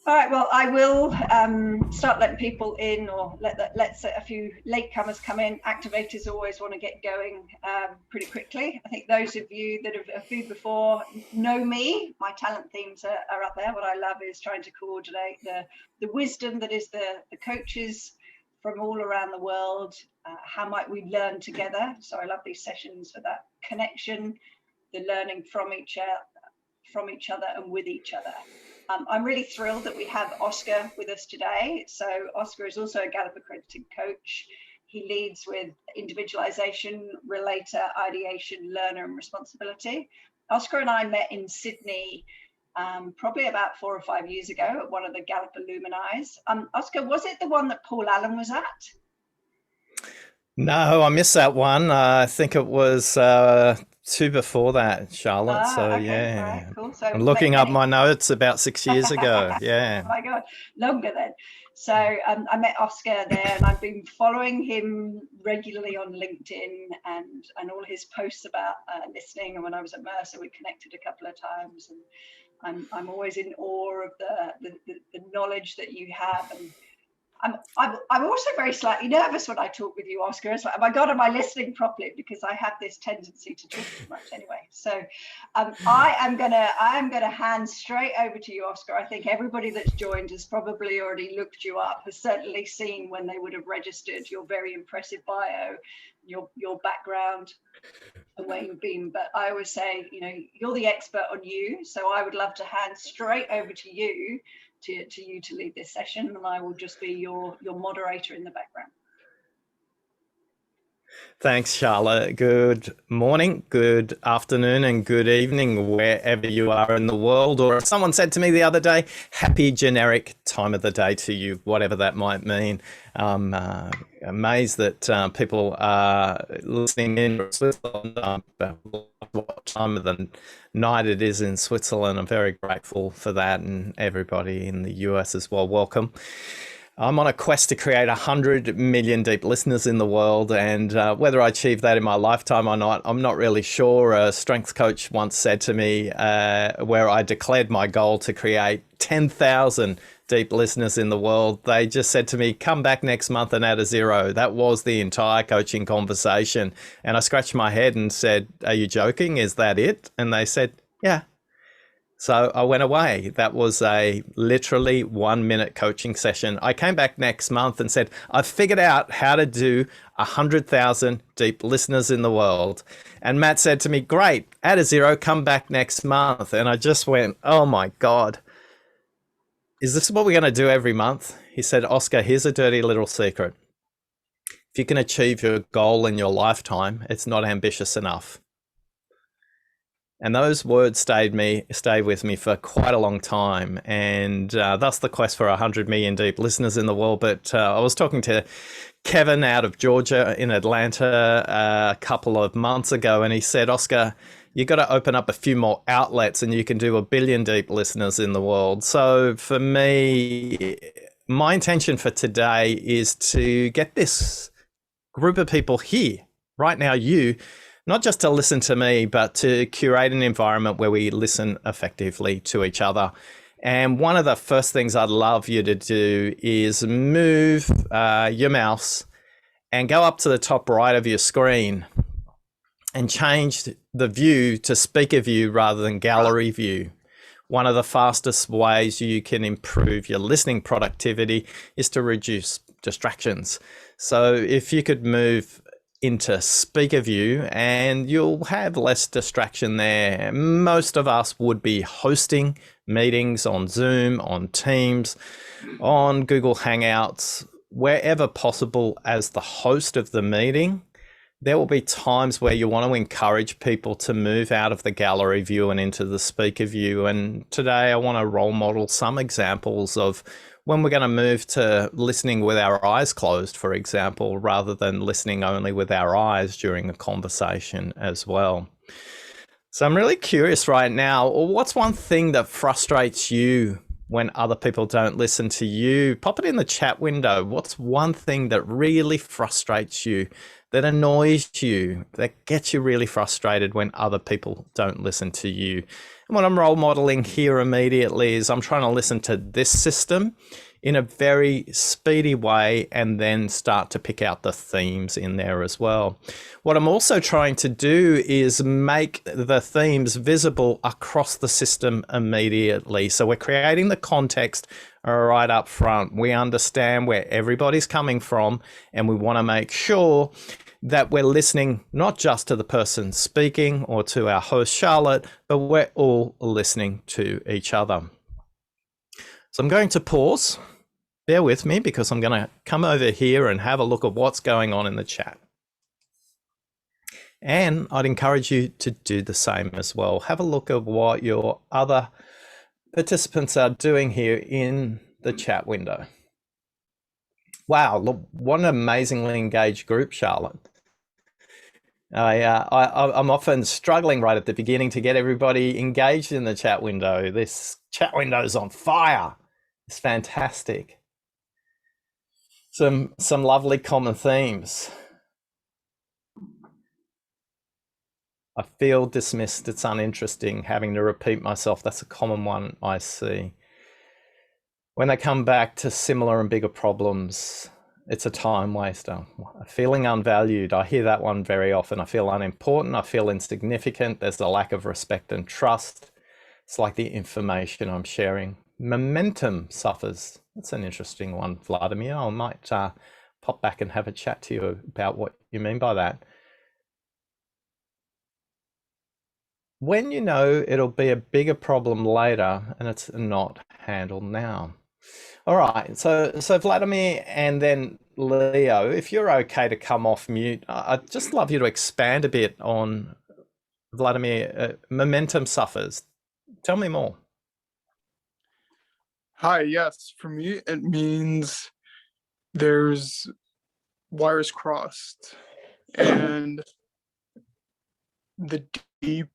All right, well, I will start letting people in, or let's a few latecomers come in. Activators always want to get going pretty quickly. I think those of you that have viewed before know me. My talent themes are up there. What I love is trying to coordinate the wisdom that is the coaches from all around the world. How might we learn together? So I love these sessions for that connection, the learning from each other and with each other. I'm really thrilled that we have Oscar with us today. So Oscar is also a Gallup accredited coach. He leads with individualization, relator, ideation, learner, and responsibility. Oscar and I met in Sydney probably about 4 or 5 years ago at one of the Gallup Alumni's. Oscar, was it the one that Paul Allen was at? No, I missed that one. I think it was two before that, Charlotte. So Okay, yeah, all right, cool. So I'm looking up my notes about 6 years ago. Yeah. Oh my God, longer then. So I met Oscar there, and I've been following him regularly on LinkedIn and all his posts about listening. And when I was at Mercer, we connected a couple of times, and I'm always in awe of the knowledge that you have. And I'm also very slightly nervous when I talk with you, Oscar. It's like, oh my God, am I listening properly? Because I have this tendency to talk too much anyway. So I am gonna hand straight over to you, Oscar. I think everybody that's joined has probably already looked you up, has certainly seen when they would have registered your very impressive bio, your background and where you've been. But I always say, you're the expert on you. So I would love to hand straight over to you to lead this session, and I will just be your moderator in the background. Thanks, Charlotte. Good morning, good afternoon, and good evening, wherever you are in the world. Or as someone said to me the other day, happy generic time of the day to you, whatever that might mean. I'm amazed that people are listening in Switzerland. What time of the night it is in Switzerland. I'm very grateful for that, and everybody in the US as well. Welcome. I'm on a quest to create 100 million deep listeners in the world, and whether I achieve that in my lifetime or not, I'm not really sure. A strength coach once said to me, where I declared my goal to create 10,000 deep listeners in the world, they just said to me, come back next month and add a zero. That was the entire coaching conversation. And I scratched my head and said, are you joking? Is that it? And they said, yeah. So I went away. That was a literally 1 minute coaching session. I came back next month and said, I've figured out how to do 100,000 deep listeners in the world. And Matt said to me, great, add a zero, come back next month. And I just went, oh my God, is this what we're going to do every month? He said, Oscar, here's a dirty little secret. If you can achieve your goal in your lifetime, it's not ambitious enough. And those words stayed with me for quite a long time, and thus the quest for 100 million deep listeners in the world. But I was talking to Kevin out of Georgia in Atlanta a couple of months ago, and he said, Oscar, you got to open up a few more outlets and you can do 1 billion deep listeners in the world. So for me, my intention for today is to get this group of people here right now, not just to listen to me, but to curate an environment where we listen effectively to each other. And one of the first things I'd love you to do is move your mouse and go up to the top right of your screen and change the view to speaker view rather than gallery view. One of the fastest ways you can improve your listening productivity is to reduce distractions. So if you could move into speaker view, and you'll have less distraction there. Most of us would be hosting meetings on Zoom, on Teams, on Google Hangouts, wherever possible as the host of the meeting. There will be times where you want to encourage people to move out of the gallery view and into the speaker view. And today I want to role model some examples of when we're going to move to listening with our eyes closed, for example, rather than listening only with our eyes during a conversation as well. So I'm really curious right now, what's one thing that frustrates you when other people don't listen to you? Pop it in the chat window. What's one thing that really frustrates you that annoys you, that gets you really frustrated when other people don't listen to you. And what I'm role modeling here immediately is I'm trying to listen to this system in a very speedy way and then start to pick out the themes in there as well. What I'm also trying to do is make the themes visible across the system immediately. So we're creating the context right up front. We understand where everybody's coming from, and we want to make sure that we're listening not just to the person speaking or to our host Charlotte, but we're all listening to each other. So I'm going to pause. Bear with me because I'm going to come over here and have a look at what's going on in the chat. And I'd encourage you to do the same as well. Have a look at what your other participants are doing here in the chat window. Wow, look, what an amazingly engaged group, Charlotte. I'm often struggling right at the beginning to get everybody engaged in the chat window. This chat window is on fire. It's fantastic. Some lovely common themes. I feel dismissed. It's uninteresting. Having to repeat myself. That's a common one I see. When they come back to similar and bigger problems, it's a time waster. Feeling unvalued. I hear that one very often. I feel unimportant. I feel insignificant. There's a lack of respect and trust. It's like the information I'm sharing. Momentum suffers. That's an interesting one, Vladimir. I might pop back and have a chat to you about what you mean by that. When you know it'll be a bigger problem later and it's not handled now. All right, so Vladimir and then Leo, if you're okay to come off mute, I'd just love you to expand a bit on Vladimir. Momentum suffers. Tell me more. Hi, yes, for me, it means there's wires crossed and the deep,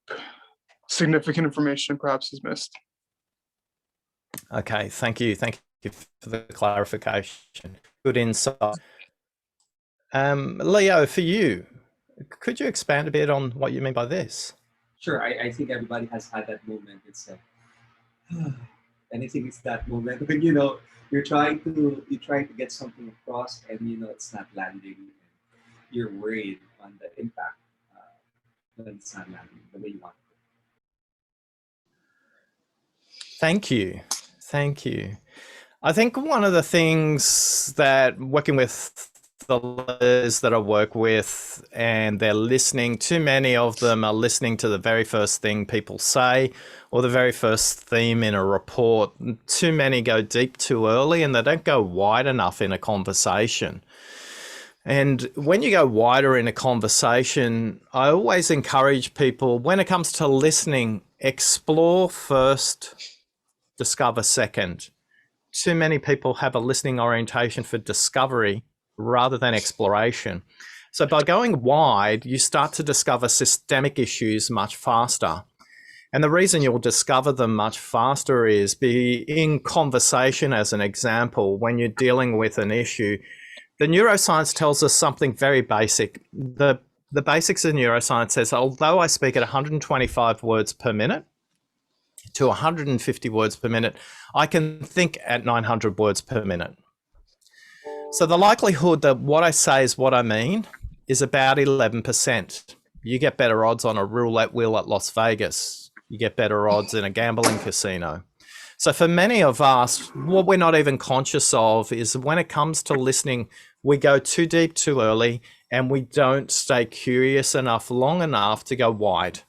significant information perhaps is missed. Okay, thank you. Thank you for the clarification. Good insight. Leo, for you, could you expand a bit on what you mean by this? Sure, I think everybody has had that moment. It's and I think it's that moment when you're trying to get something across and it's not landing. And you're worried on the impact when it's not landing the way you want it. Thank you. Thank you. I think one of the things that working with the leaders that I work with, and they're listening, too many of them are listening to the very first thing people say or the very first theme in a report. Too many go deep too early and they don't go wide enough in a conversation. And when you go wider in a conversation, I always encourage people, when it comes to listening, explore first, discover second. Too many people have a listening orientation for discovery rather than exploration. So by going wide, you start to discover systemic issues much faster. And the reason you'll discover them much faster is in conversation, as an example, when you're dealing with an issue, the neuroscience tells us something very basic. The basics of neuroscience says, although I speak at 125 words per minute to 150 words per minute, I can think at 900 words per minute. So the likelihood that what I say is what I mean is about 11%. You get better odds on a roulette wheel at Las Vegas. You get better odds in a gambling casino. So for many of us, what we're not even conscious of is when it comes to listening, we go too deep too early and we don't stay curious enough long enough to go wide.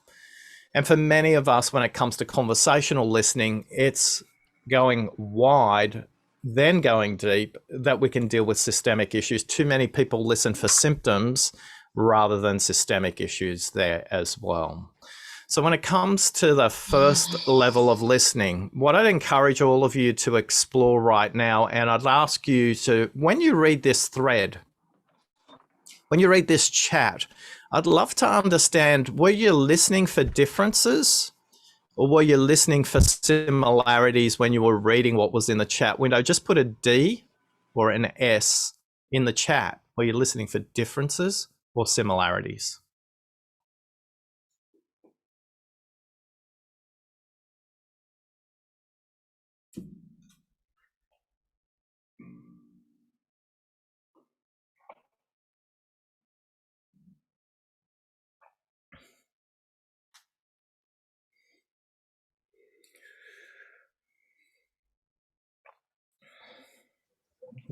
And for many of us, when it comes to conversational listening, it's going wide, then going deep, that we can deal with systemic issues. Too many people listen for symptoms rather than systemic issues there as well. So when it comes to the first level of listening, what I'd encourage all of you to explore right now, and I'd ask you to, when you read this thread, when you read this chat, I'd love to understand, were you listening for differences or were you listening for similarities when you were reading what was in the chat window? Just put a D or an S in the chat. Were you listening for differences or similarities?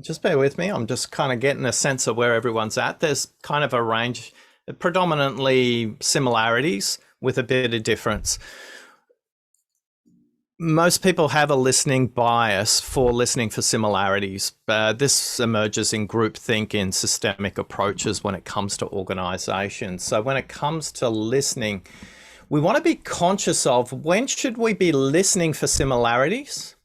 Just bear with me. I'm just kind of getting a sense of where everyone's at. There's kind of a range, predominantly similarities with a bit of difference. Most people have a listening bias for listening for similarities. This emerges in groupthink in systemic approaches when it comes to organizations. So when it comes to listening, we want to be conscious of when should we be listening for similarities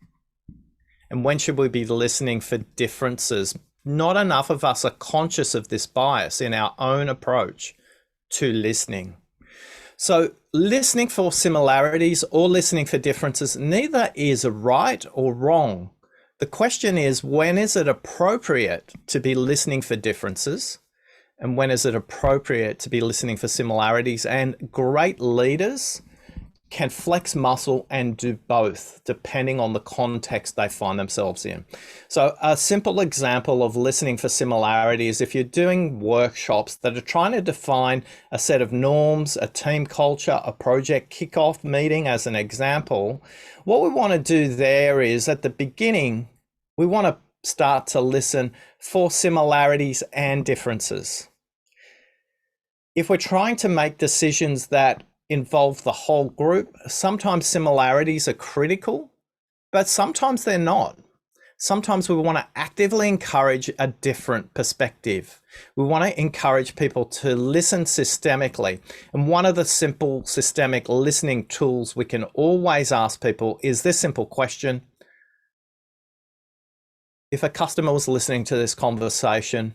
and when should we be listening for differences. Not enough of us are conscious of this bias in our own approach to listening. So listening for similarities or listening for differences, neither is right or wrong. The question is, when is it appropriate to be listening for differences? And when is it appropriate to be listening for similarities? And great leaders can flex muscle and do both, depending on the context they find themselves in. So a simple example of listening for similarity is if you're doing workshops that are trying to define a set of norms, a team culture, a project kickoff meeting as an example, what we want to do there is at the beginning, we want to start to listen for similarities and differences. If we're trying to make decisions that involve the whole group, sometimes similarities are critical, but sometimes they're not. Sometimes we want to actively encourage a different perspective. We want to encourage people to listen systemically. And one of the simple systemic listening tools we can always ask people is this simple question: if a customer was listening to this conversation,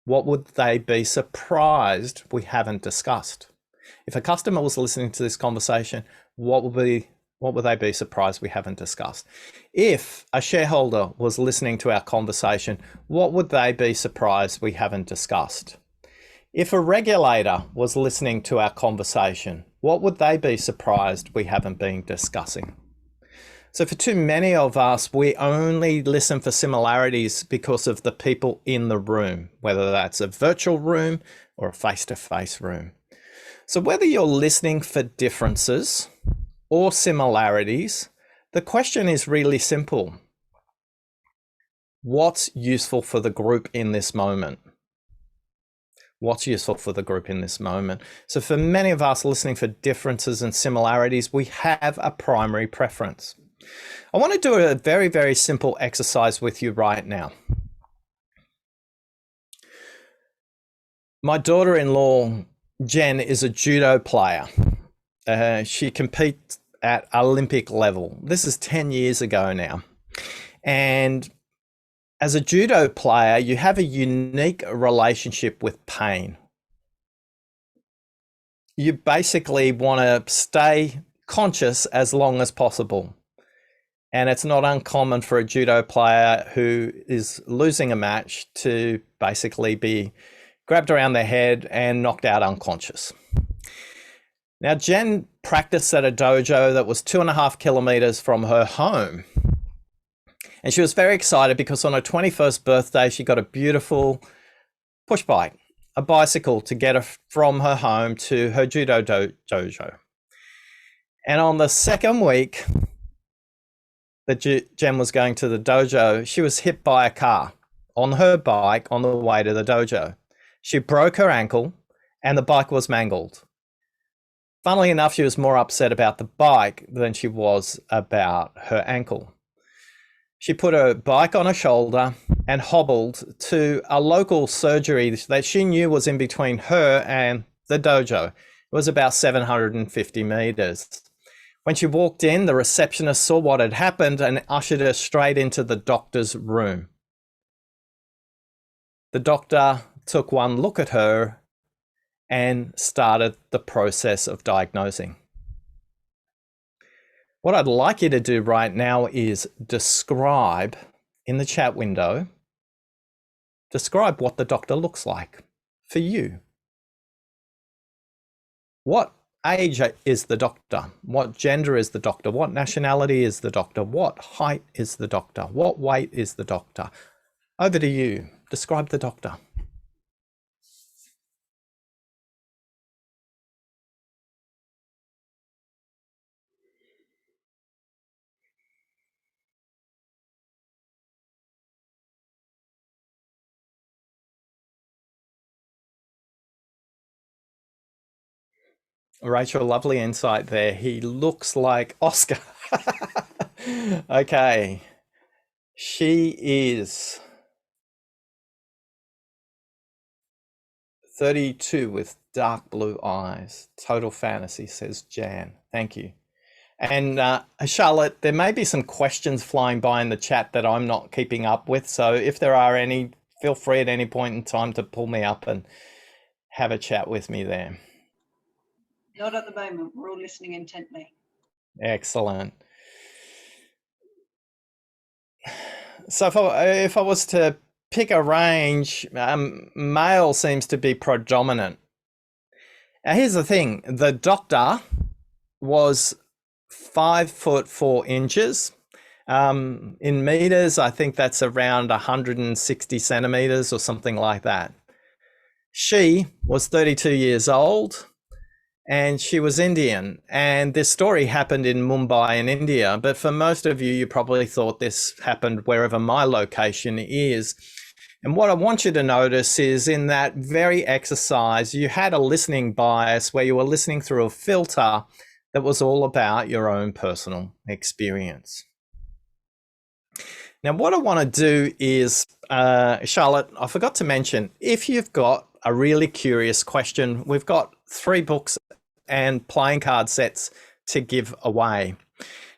what would they be surprised we haven't discussed? If a customer was listening to this conversation, what would they be surprised we haven't discussed? If a shareholder was listening to our conversation, what would they be surprised we haven't discussed? If a regulator was listening to our conversation, what would they be surprised we haven't been discussing? So for too many of us, we only listen for similarities because of the people in the room, whether that's a virtual room or a face-to-face room. So whether you're listening for differences or similarities, the question is really simple. What's useful for the group in this moment? What's useful for the group in this moment? So for many of us listening for differences and similarities, we have a primary preference. I want to do a very, very simple exercise with you right now. My daughter-in-law, Jen, is a judo player. She competes at Olympic level. This is 10 years ago now. And as a judo player, you have a unique relationship with pain. You basically want to stay conscious as long as possible. And it's not uncommon for a judo player who is losing a match to basically be grabbed around their head and knocked out unconscious. Now, Jen practiced at a dojo that was 2.5 kilometers from her home. And she was very excited because on her 21st birthday, she got a beautiful push bike, a bicycle to get her from her home to her judo dojo. And on the second week that Jen was going to the dojo, she was hit by a car on her bike on the way to the dojo. She broke her ankle and the bike was mangled. Funnily enough, she was more upset about the bike than she was about her ankle. She put her bike on her shoulder and hobbled to a local surgery that she knew was in between her and the dojo. It was about 750 meters. When she walked in, the receptionist saw what had happened and ushered her straight into the doctor's room. The doctor took one look at her and started the process of diagnosing. What I'd like you to do right now is describe in the chat window, describe what the doctor looks like for you. What age is the doctor? What gender is the doctor? What nationality is the doctor? What height is the doctor? What weight is the doctor? Over to you. Describe the doctor. Rachel, lovely insight there. He looks like Oscar. Okay. She is 32 with dark blue eyes. Total fantasy, says Jan. Thank you. And Charlotte, there may be some questions flying by in the chat that I'm not keeping up with. So if there are any, feel free at any point in time to pull me up and have a chat with me there. Not at the moment. We're all listening intently. Excellent. So if I was to pick a range, male seems to be predominant. Now here's the thing, the doctor was 5'4". In meters, I think that's around 160 centimeters or something like that. She was 32 years old and she was Indian. And this story happened in Mumbai in India. But for most of you, you probably thought this happened wherever my location is. And what I want you to notice is in that very exercise, you had a listening bias where you were listening through a filter that was all about your own personal experience. Now, what I want to do is, Charlotte, I forgot to mention, if you've got a really curious question, we've got 3 books and playing card sets to give away.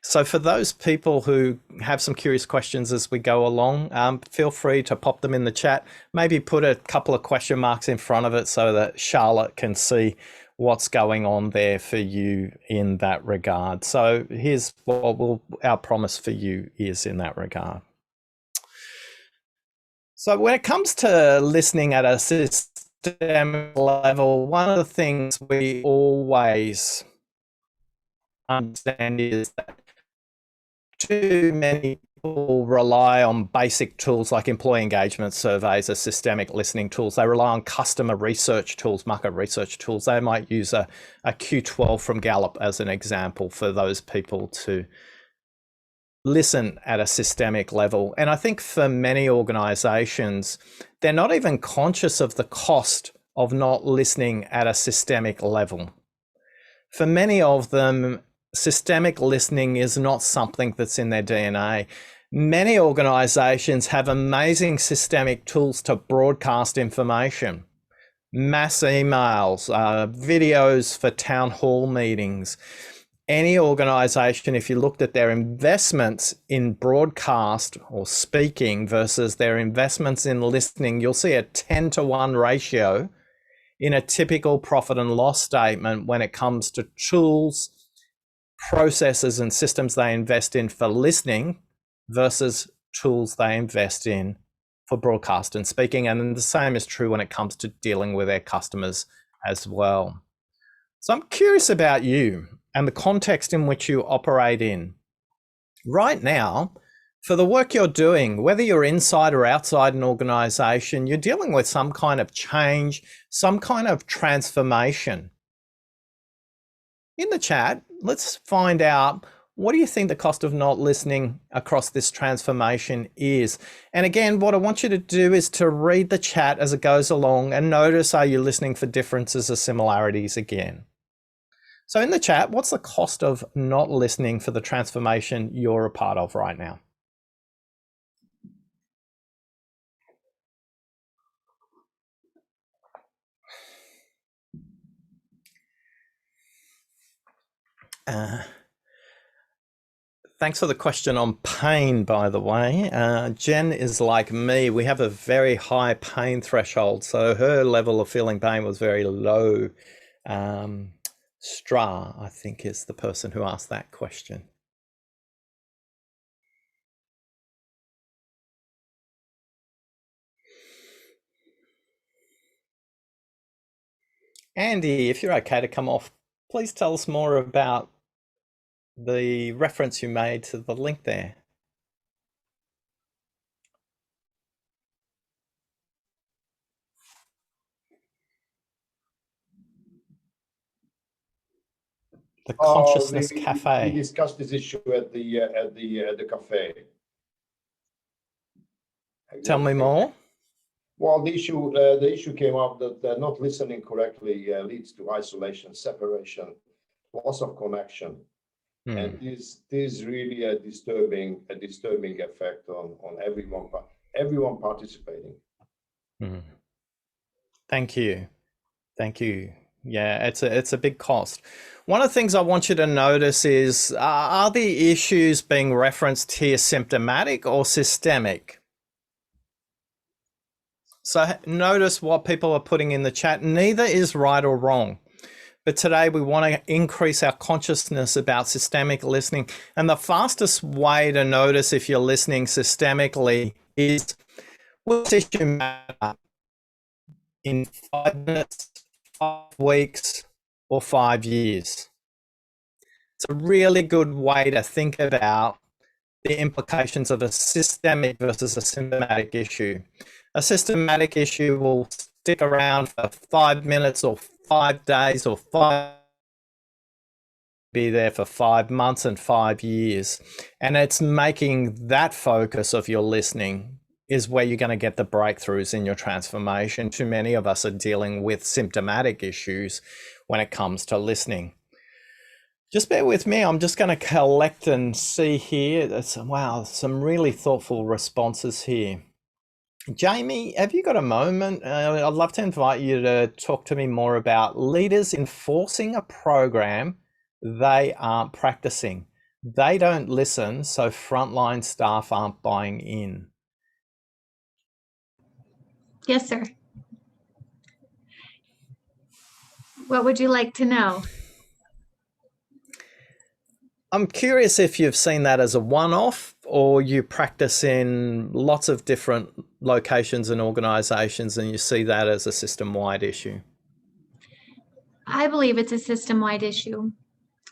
So for those people who have some curious questions as we go along, feel free to pop them in the chat. Maybe put a couple of question marks in front of it so that Charlotte can see what's going on there for you in that regard. So here's what our promise for you is in that regard. So when it comes to listening at a systemic level, one of the things we always understand is that too many people rely on basic tools like employee engagement surveys as systemic listening tools. They rely on customer research tools, market research tools. They might use a Q12 from Gallup as an example for those people to listen at a systemic level. And I think for many organizations, they're not even conscious of the cost of not listening at a systemic level. For many of them, systemic listening is not something that's in their DNA. Many organizations have amazing systemic tools to broadcast information, mass emails, videos for town hall meetings. Any organization, if you looked at their investments in broadcast or speaking versus their investments in listening, you'll see a 10-to-1 ratio in a typical profit and loss statement when it comes to tools, processes and systems they invest in for listening versus tools they invest in for broadcast and speaking. And the same is true when it comes to dealing with their customers as well. So I'm curious about you and the context in which you operate in. Right now, for the work you're doing, whether you're inside or outside an organization, you're dealing with some kind of change, some kind of transformation. In the chat, let's find out, what do you think the cost of not listening across this transformation is? And again, what I want you to do is to read the chat as it goes along and notice, are you listening for differences or similarities again? So in the chat, what's the cost of not listening for the transformation you're a part of right now? Thanks for the question on pain, by the way. Jen is like me. We have a very high pain threshold, so her level of feeling pain was very low. Stra, I think, is the person who asked that question. Andy, if you're okay to come off Please tell us more about the reference you made to the link there. The Consciousness We Cafe. discussed this issue at the cafe. Tell me more. Well, the issue came up that not listening correctly leads to isolation, separation, loss of connection, and this really a disturbing effect on everyone participating. Thank you. Yeah, it's a big cost. One of the things I want you to notice is, are the issues being referenced here symptomatic or systemic? So notice what people are putting in the chat. Neither is right or wrong. But today we want to increase our consciousness about systemic listening. And the fastest way to notice if you're listening systemically is, will this issue matter in 5 minutes, 5 weeks, or 5 years? It's a really good way to think about the implications of a systemic versus a symptomatic issue. A systematic issue will stick around for 5 minutes or 5 days or be there for 5 months and 5 years. And it's making that focus of your listening is where you're going to get the breakthroughs in your transformation. Too many of us are dealing with symptomatic issues when it comes to listening. Just bear with me. I'm just going to collect and see here. Wow, some really thoughtful responses here. Jamie, have you got a moment? I'd love to invite you to talk to me more about leaders enforcing a program they aren't practicing. They don't listen, so frontline staff aren't buying in. Yes, sir. What would you like to know? I'm curious if you've seen that as a one-off or you practice in lots of different locations and organizations and you see that as a system-wide issue. I believe it's a system-wide issue.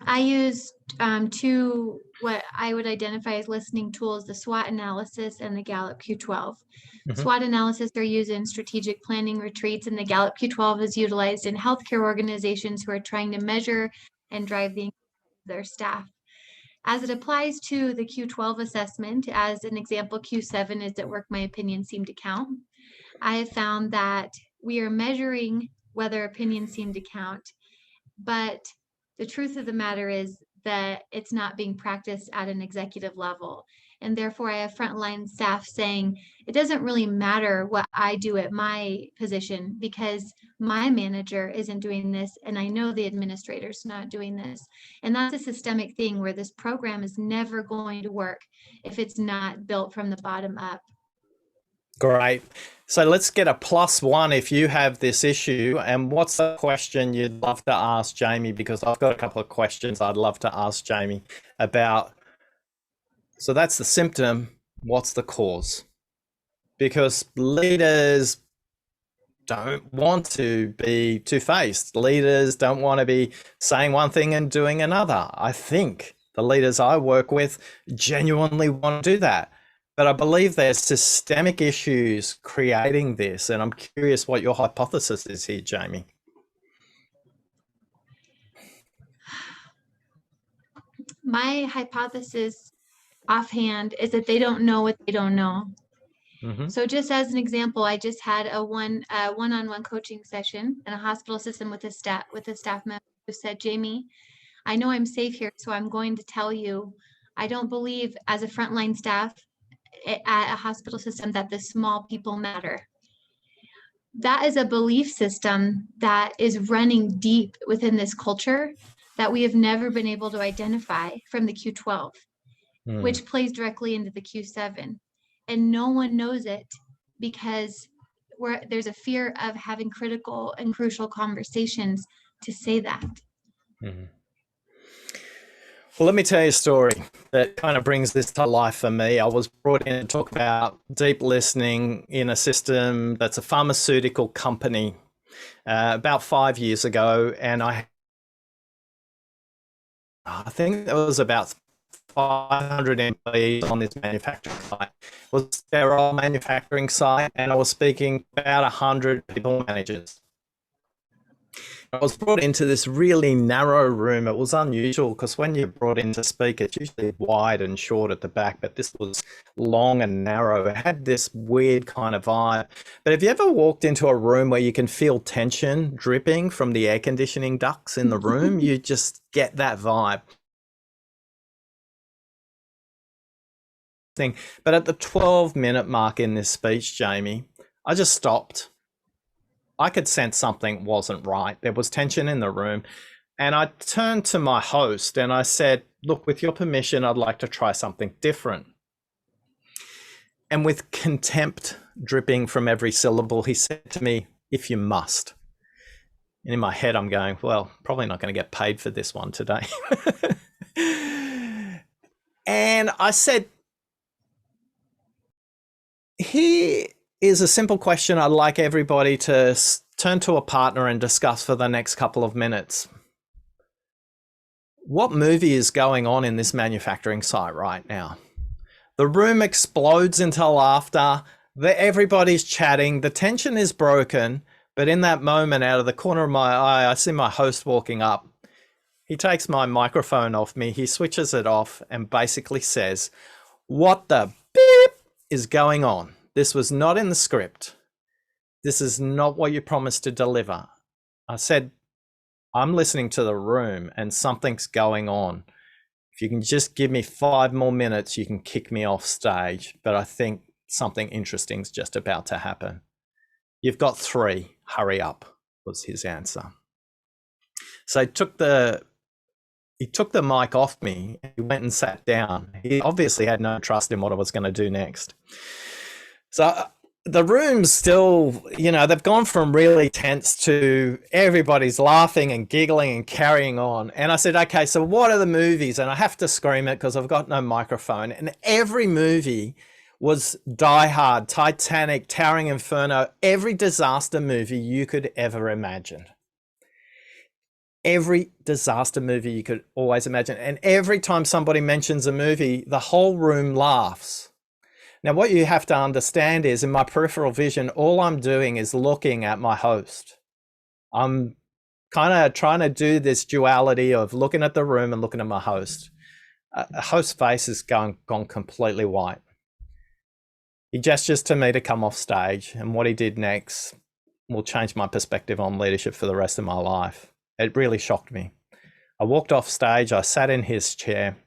I use two what I would identify as listening tools, the SWOT analysis and the Gallup Q12. SWOT analysis are used in strategic planning retreats, and the Gallup Q12 is utilized in healthcare organizations who are trying to measure and drive the engagement of their staff. As it applies to the Q12 assessment, as an example, Q7 is at work my opinions seem to count. I have found that we are measuring whether opinions seem to count, but the truth of the matter is that it's not being practiced at an executive level. And therefore, I have frontline staff saying, it doesn't really matter what I do at my position because my manager isn't doing this, and I know the administrator's not doing this. And that's a systemic thing where this program is never going to work if it's not built from the bottom up. Great. So let's get a +1 if you have this issue. And what's the question you'd love to ask Jamie? Because I've got a couple of questions I'd love to ask Jamie about. So that's the symptom. What's the cause? Because leaders don't want to be two-faced. Leaders don't want to be saying one thing and doing another. I think the leaders I work with genuinely want to do that. But I believe there's systemic issues creating this. And I'm curious what your hypothesis is here, Jamie. My hypothesis offhand is that they don't know what they don't know. So just as an example, I just had a one-on-one coaching session in a hospital system with a staff member who said, Jamie, I know I'm safe here, so I'm going to tell you, I don't believe as a frontline staff at a hospital system that the small people matter. That is a belief system that is running deep within this culture that we have never been able to identify from the Q12, which plays directly into the Q7. And no one knows it because there's a fear of having critical and crucial conversations to say that. Well, let me tell you a story that kind of brings this to life for me. I was brought in to talk about deep listening in a system that's a pharmaceutical company about 5 years ago, and I I think there was about 500 employees on this manufacturing site. It was a sterile manufacturing site, and I was speaking to about 100 people managers. I was brought into this really narrow room. It was unusual because when you're brought in to speak, it's usually wide and short at the back, but this was long and narrow. It had this weird kind of vibe. But have you ever walked into a room where you can feel tension dripping from the air conditioning ducts in the room? You just get that vibe. But at the 12-minute mark in this speech, Jamie, I just stopped. I could sense something wasn't right. There was tension in the room. And I turned to my host and I said, look, with your permission, I'd like to try something different. And with contempt dripping from every syllable, he said to me, if you must. And in my head, I'm going, well, probably not going to get paid for this one today. And I said, here is a simple question I'd like everybody to turn to a partner and discuss for the next couple of minutes. What movie is going on in this manufacturing site right now? The room explodes into laughter. Everybody's chatting. The tension is broken. But in that moment, out of the corner of my eye, I see my host walking up. He takes my microphone off me. He switches it off and basically says, what the beep is going on? This was not in the script. This is not what you promised to deliver. I said, I'm listening to the room and something's going on. If you can just give me 5 more minutes, you can kick me off stage. But I think something interesting is just about to happen. You've got 3, hurry up, was his answer. So he took the mic off me. He went and sat down. He obviously had no trust in what I was going to do next. So the room's still, they've gone from really tense to everybody's laughing and giggling and carrying on. And I said, okay, so what are the movies? And I have to scream it because I've got no microphone. And every movie was Die Hard, Titanic, Towering Inferno, every disaster movie you could ever imagine. Every disaster movie you could always imagine. And every time somebody mentions a movie, the whole room laughs. Now, what you have to understand is in my peripheral vision, all I'm doing is looking at my host. I'm kind of trying to do this duality of looking at the room and looking at my host. A host's face has gone completely white. He gestures to me to come off stage, and what he did next will change my perspective on leadership for the rest of my life. It really shocked me. I walked off stage, I sat in his chair.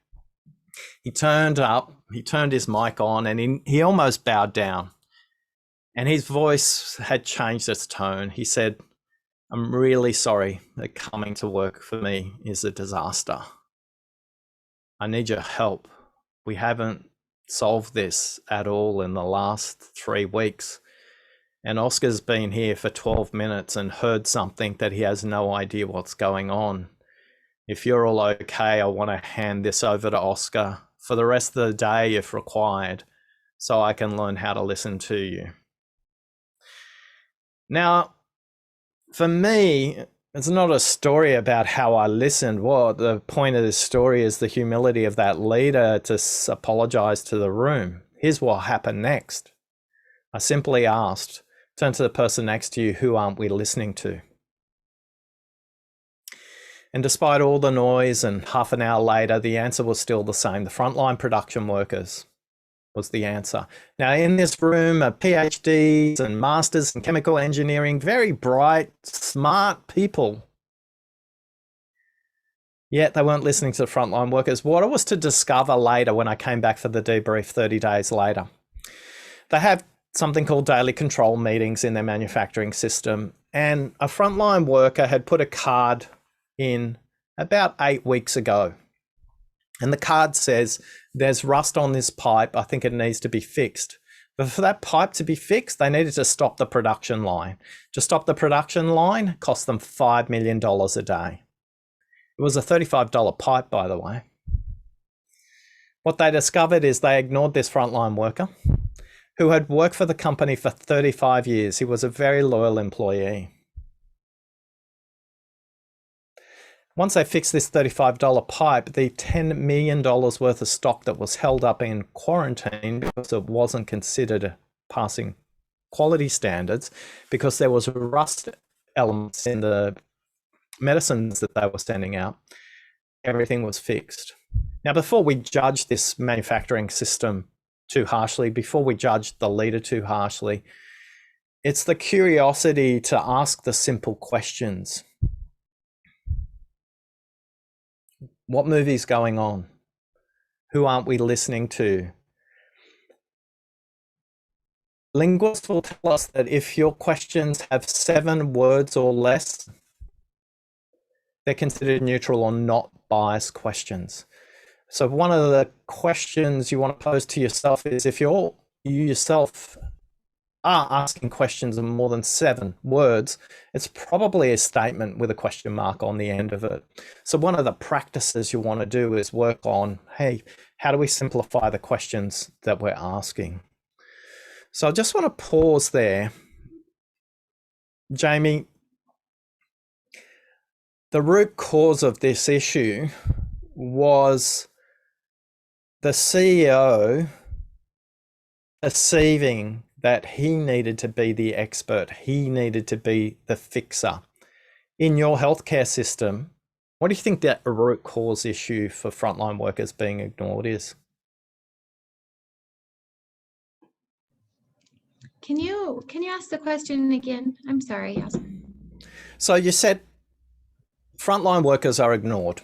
He turned up, he turned his mic on, and he almost bowed down. And his voice had changed its tone. He said, I'm really sorry that coming to work for me is a disaster. I need your help. We haven't solved this at all in the last 3 weeks. And Oscar's been here for 12 minutes and heard something that he has no idea what's going on. If you're all okay, I want to hand this over to Oscar for the rest of the day if required, so I can learn how to listen to you. Now, for me, it's not a story about how I listened. Well, the point of this story is the humility of that leader to apologize to the room. Here's what happened next. I simply asked, turn to the person next to you, who aren't we listening to? And despite all the noise and half an hour later, the answer was still the same. The frontline production workers was the answer. Now in this room are PhDs and masters in chemical engineering, very bright, smart people. Yet they weren't listening to the frontline workers. What I was to discover later when I came back for the debrief 30 days later, they have something called daily control meetings in their manufacturing system. And a frontline worker had put a card in about 8 weeks ago. And the card says, there's rust on this pipe. I think it needs to be fixed. But for that pipe to be fixed, they needed to stop the production line. To stop the production line cost them $5 million a day. It was a $35 pipe, by the way. What they discovered is they ignored this frontline worker who had worked for the company for 35 years. He was a very loyal employee. once they fixed this $35 pipe, the $10 million worth of stock that was held up in quarantine because it wasn't considered passing quality standards because there was rust elements in the medicines that they were sending out, everything was fixed. Now, before we judge this manufacturing system too harshly, before we judge the leader too harshly, it's the curiosity to ask the simple questions. What movie's going on? Who aren't we listening to? Linguists will tell us that if your questions have 7 words or less, they're considered neutral or not biased questions. So one of the questions you want to pose to yourself is if you yourself are asking questions of more than 7 words, it's probably a statement with a question mark on the end of it. So one of the practices you want to do is work on, hey, how do we simplify the questions that we're asking? So I just want to pause there. Jamie, the root cause of this issue was the CEO perceiving that he needed to be the expert, he needed to be the fixer. In your healthcare system, what do you think that root cause issue for frontline workers being ignored is? Can you ask the question again? I'm sorry, Oscar. So you said frontline workers are ignored,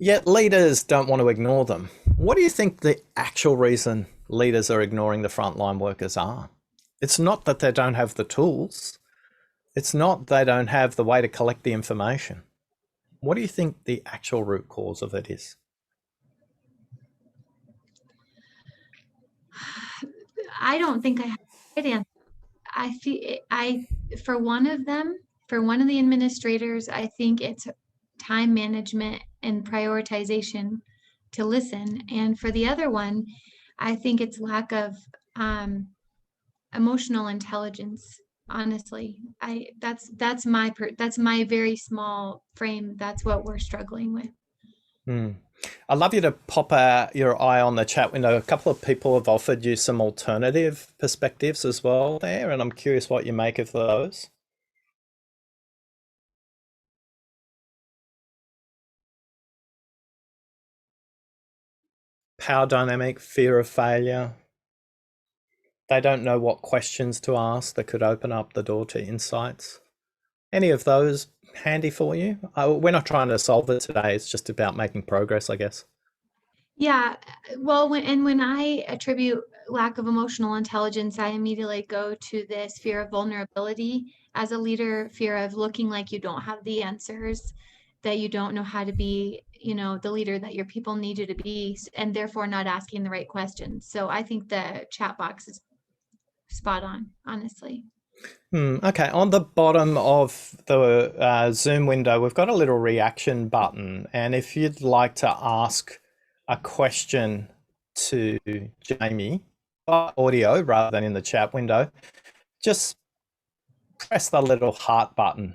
yet leaders don't want to ignore them. What do you think the actual reason leaders are ignoring the frontline workers are? It's not that they don't have the tools. It's not they don't have the way to collect the information. What do you think the actual root cause of it is? I don't think I have the right answer. I feel for one of the administrators, I think it's time management and prioritization to listen. And for the other one, I think it's lack of emotional intelligence. Honestly, that's my very small frame. That's what we're struggling with. I'd love you to pop your eye on the chat window. A couple of people have offered you some alternative perspectives as well there, and I'm curious what you make of those. Power dynamic, fear of failure. They don't know what questions to ask that could open up the door to insights. Any of those handy for you? We're not trying to solve it today. It's just about making progress, I guess. Yeah, well, when I attribute lack of emotional intelligence, I immediately go to this fear of vulnerability as a leader, fear of looking like you don't have the answers, that you don't know how to be, the leader that your people need you to be, and therefore not asking the right questions. So I think the chat box is spot on, honestly. Okay, on the bottom of the Zoom window, we've got a little reaction button. And if you'd like to ask a question to Jamie by audio rather than in the chat window, just press the little heart button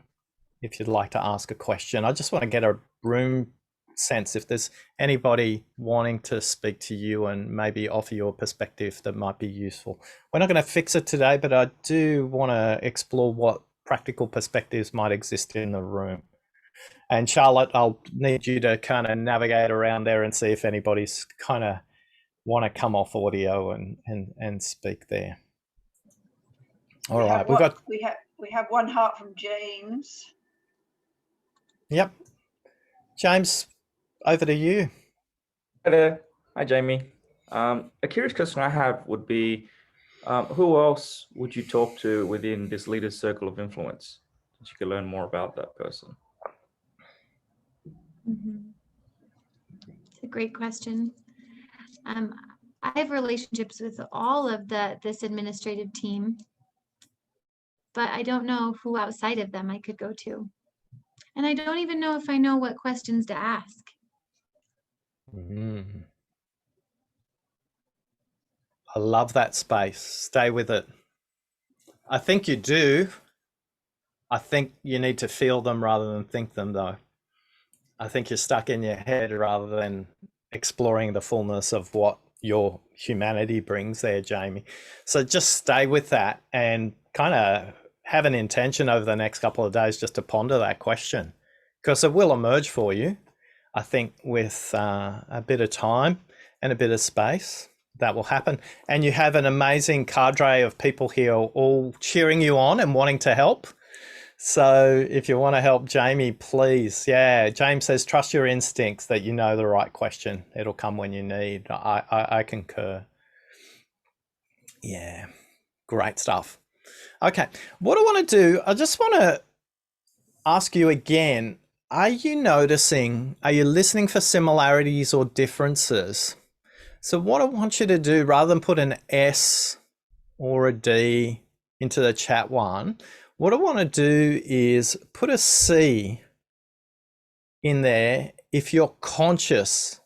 if you'd like to ask a question. I just want to get a room sense if there's anybody wanting to speak to you and maybe offer your perspective that might be useful. We're not going to fix it today, but I do want to explore what practical perspectives might exist in the room. And Charlotte, I'll need you to kind of navigate around there and see if anybody's kind of want to come off audio and speak there. All right, we have one heart from James. Yep. James, over to you. Hi there. Hi, Jamie. A curious question I have would be, who else would you talk to within this leader's circle of influence that you could learn more about that person? It's a great question. I have relationships with all of this administrative team, but I don't know who outside of them I could go to. And I don't even know if I know what questions to ask. I love that space. Stay with it. I think you do. I think you need to feel them rather than think them, though. I think you're stuck in your head rather than exploring the fullness of what your humanity brings there, Jamie. So just stay with that and kind of have an intention over the next couple of days just to ponder that question, because it will emerge for you. I think with a bit of time and a bit of space, that will happen. And you have an amazing cadre of people here all cheering you on and wanting to help. So if you want to help Jamie, please. Yeah, James says, trust your instincts that you know the right question. It'll come when you need. I concur. Yeah, great stuff. Okay, what I want to do, I just want to ask you again, are you listening for similarities or differences? So what I want you to do, rather than put an S or a D into the chat one, what I want to do is put a C in there if you're conscious,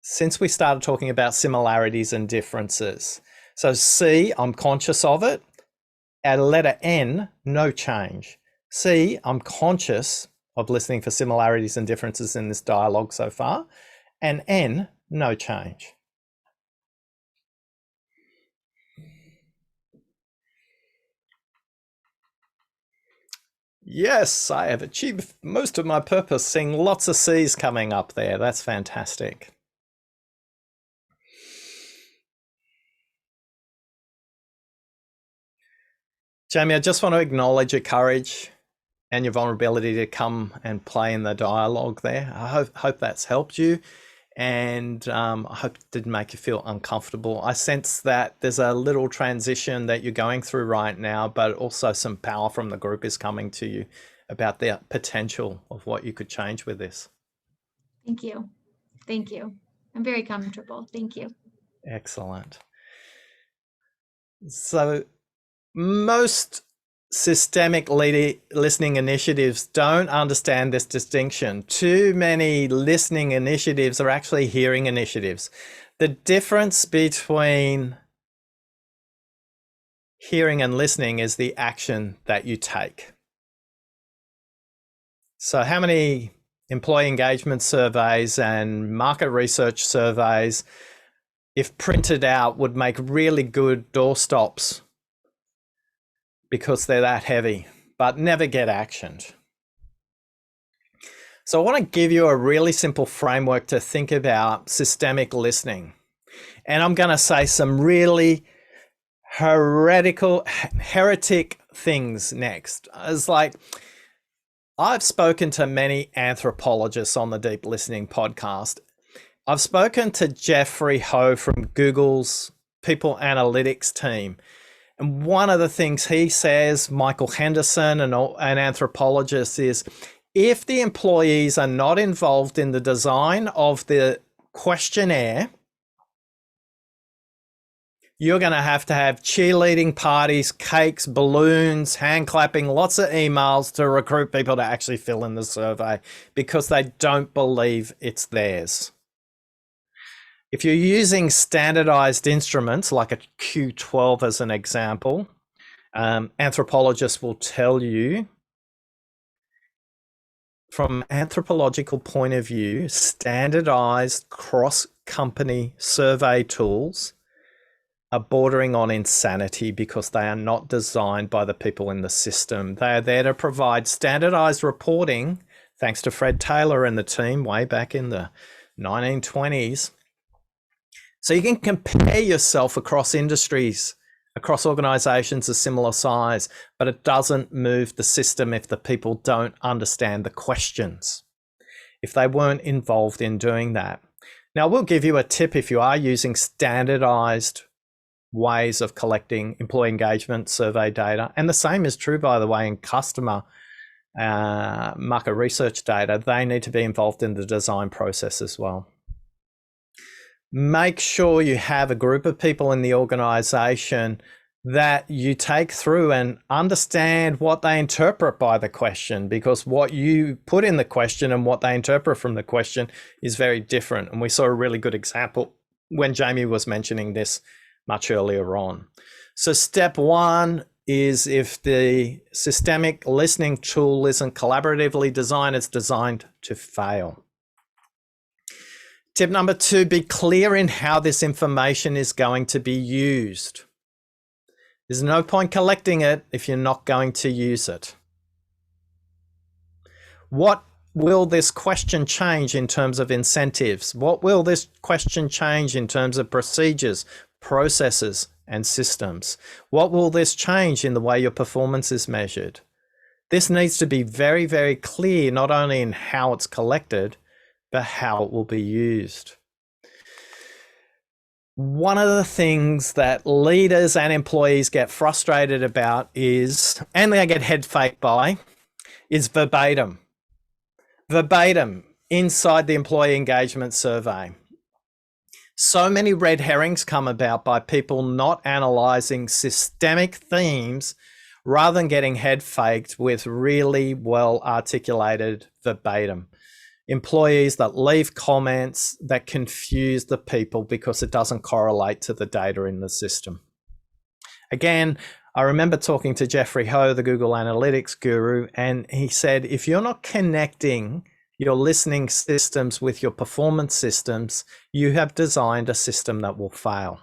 since we started talking about similarities and differences. So C, I'm conscious of it. At a letter N, no change. C, I'm conscious of listening for similarities and differences in this dialogue so far. And N, no change. Yes, I have achieved most of my purpose, seeing lots of C's coming up there. That's fantastic. Jamie, I just want to acknowledge your courage and your vulnerability to come and play in the dialogue there. I hope that's helped you, and I hope it didn't make you feel uncomfortable. I sense that there's a little transition that you're going through right now, but also some power from the group is coming to you about the potential of what you could change with this. Thank you. Thank you. I'm very comfortable. Thank you. Excellent. So most systemic listening initiatives don't understand this distinction. Too many listening initiatives are actually hearing initiatives. The difference between hearing and listening is the action that you take. So how many employee engagement surveys and market research surveys, if printed out, would make really good doorstops because they're that heavy, but never get actioned? So I want to give you a really simple framework to think about systemic listening. And I'm going to say some really heretic things next. It's like, I've spoken to many anthropologists on the Deep Listening podcast. I've spoken to Jeffrey Ho from Google's People Analytics team. And one of the things he says, Michael Henderson, an anthropologist, is if the employees are not involved in the design of the questionnaire, you're going to have cheerleading parties, cakes, balloons, hand clapping, lots of emails to recruit people to actually fill in the survey because they don't believe it's theirs. If you're using standardized instruments like a Q12 as an example, anthropologists will tell you from an anthropological point of view, standardized cross-company survey tools are bordering on insanity because they are not designed by the people in the system. They are there to provide standardized reporting, thanks to Fred Taylor and the team way back in the 1920s. So you can compare yourself across industries, across organizations of similar size, but it doesn't move the system if the people don't understand the questions, if they weren't involved in doing that. Now, we'll give you a tip if you are using standardized ways of collecting employee engagement survey data. And the same is true, by the way, in customer market research data. They need to be involved in the design process as well. Make sure you have a group of people in the organization that you take through and understand what they interpret by the question, because what you put in the question and what they interpret from the question is very different. And we saw a really good example when Jamie was mentioning this much earlier on. So step one, is if the systemic listening tool isn't collaboratively designed, it's designed to fail. Tip number 2, be clear in how this information is going to be used. There's no point collecting it if you're not going to use it. What will this question change in terms of incentives? What will this question change in terms of procedures, processes, and systems? What will this change in the way your performance is measured? This needs to be very, very clear, not only in how it's collected, but how it will be used. One of the things that leaders and employees get frustrated about is, and they get head faked by, is verbatim. Verbatim inside the employee engagement survey. So many red herrings come about by people not analyzing systemic themes rather than getting head faked with really well articulated verbatim. Employees that leave comments that confuse the people because it doesn't correlate to the data in the system. Again, I remember talking to Jeffrey Ho, the Google Analytics guru, and he said, if you're not connecting your listening systems with your performance systems, you have designed a system that will fail.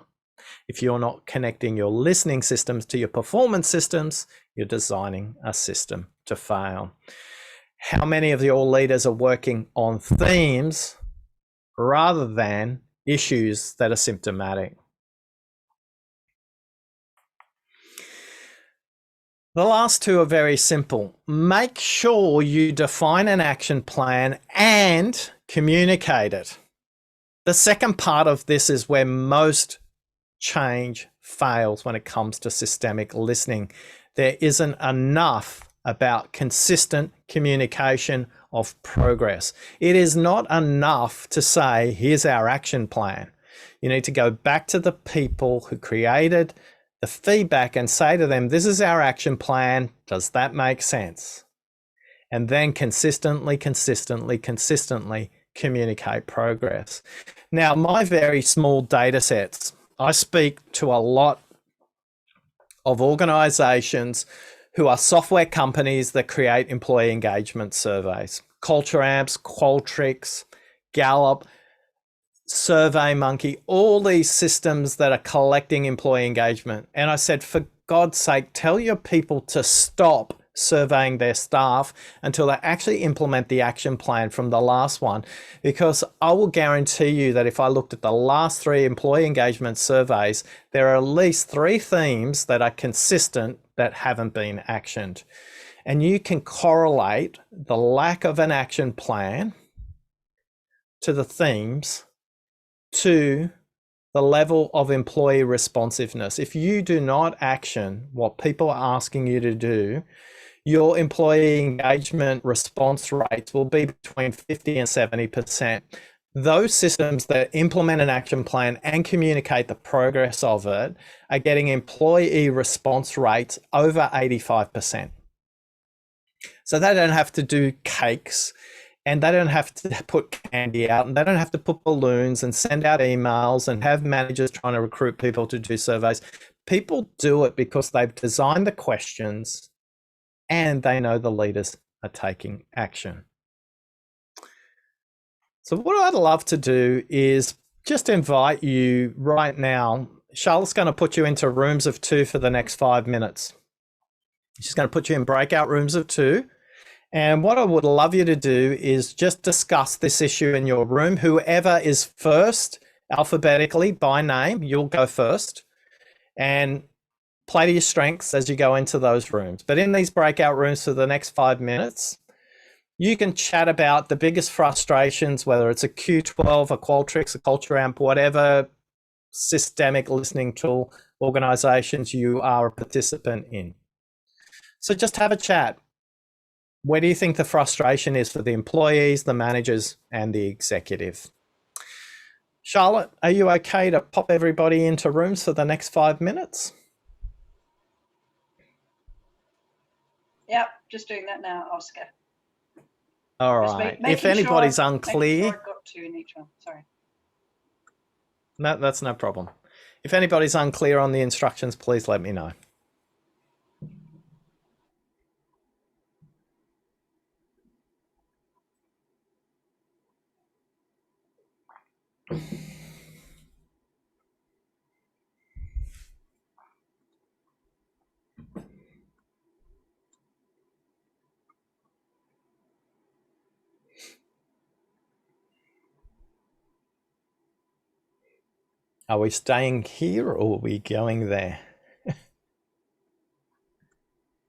If you're not connecting your listening systems to your performance systems, you're designing a system to fail. How many of your leaders are working on themes rather than issues that are symptomatic? The last 2 are very simple. Make sure you define an action plan and communicate it. The second part of this is where most change fails when it comes to systemic listening. There isn't enough about consistent communication of progress. It is not enough to say, here's our action plan. You need to go back to the people who created the feedback and say to them, this is our action plan. Does that make sense? And then consistently communicate progress. Now, my very small data sets, I speak to a lot of organizations who are software companies that create employee engagement surveys. Culture Amps, Qualtrics, Gallup, SurveyMonkey, all these systems that are collecting employee engagement. And I said, for God's sake, tell your people to stop surveying their staff until they actually implement the action plan from the last one. Because I will guarantee you that if I looked at the last 3 employee engagement surveys, there are at least 3 themes that are consistent that haven't been actioned. And you can correlate the lack of an action plan to the themes to the level of employee responsiveness. If you do not action what people are asking you to do, your employee engagement response rates will be between 50 and 70%. Those systems that implement an action plan and communicate the progress of it are getting employee response rates over 85%. So they don't have to do cakes, and they don't have to put candy out, and they don't have to put balloons and send out emails and have managers trying to recruit people to do surveys. People do it because they've designed the questions and they know the leaders are taking action. So what I'd love to do is just invite you right now. Charlotte's going to put you into rooms of 2 for the next 5 minutes. She's going to put you in breakout rooms of 2. And what I would love you to do is just discuss this issue in your room. Whoever is first, alphabetically by name, you'll go first, and play to your strengths as you go into those rooms. But in these breakout rooms for the next 5 minutes, you can chat about the biggest frustrations, whether it's a Q12, a Qualtrics, a Culture Amp, whatever systemic listening tool organizations you are a participant in. So just have a chat. Where do you think the frustration is for the employees, the managers, and the executive? Charlotte, are you okay to pop everybody into rooms for the next 5 minutes? Yep, just doing that now, Oscar. All Just right. making If anybody's sure, unclear, making sure I've got 2 in each one. Sorry. no, that's no problem. If anybody's unclear on the instructions, please let me know. Are we staying here or are we going there?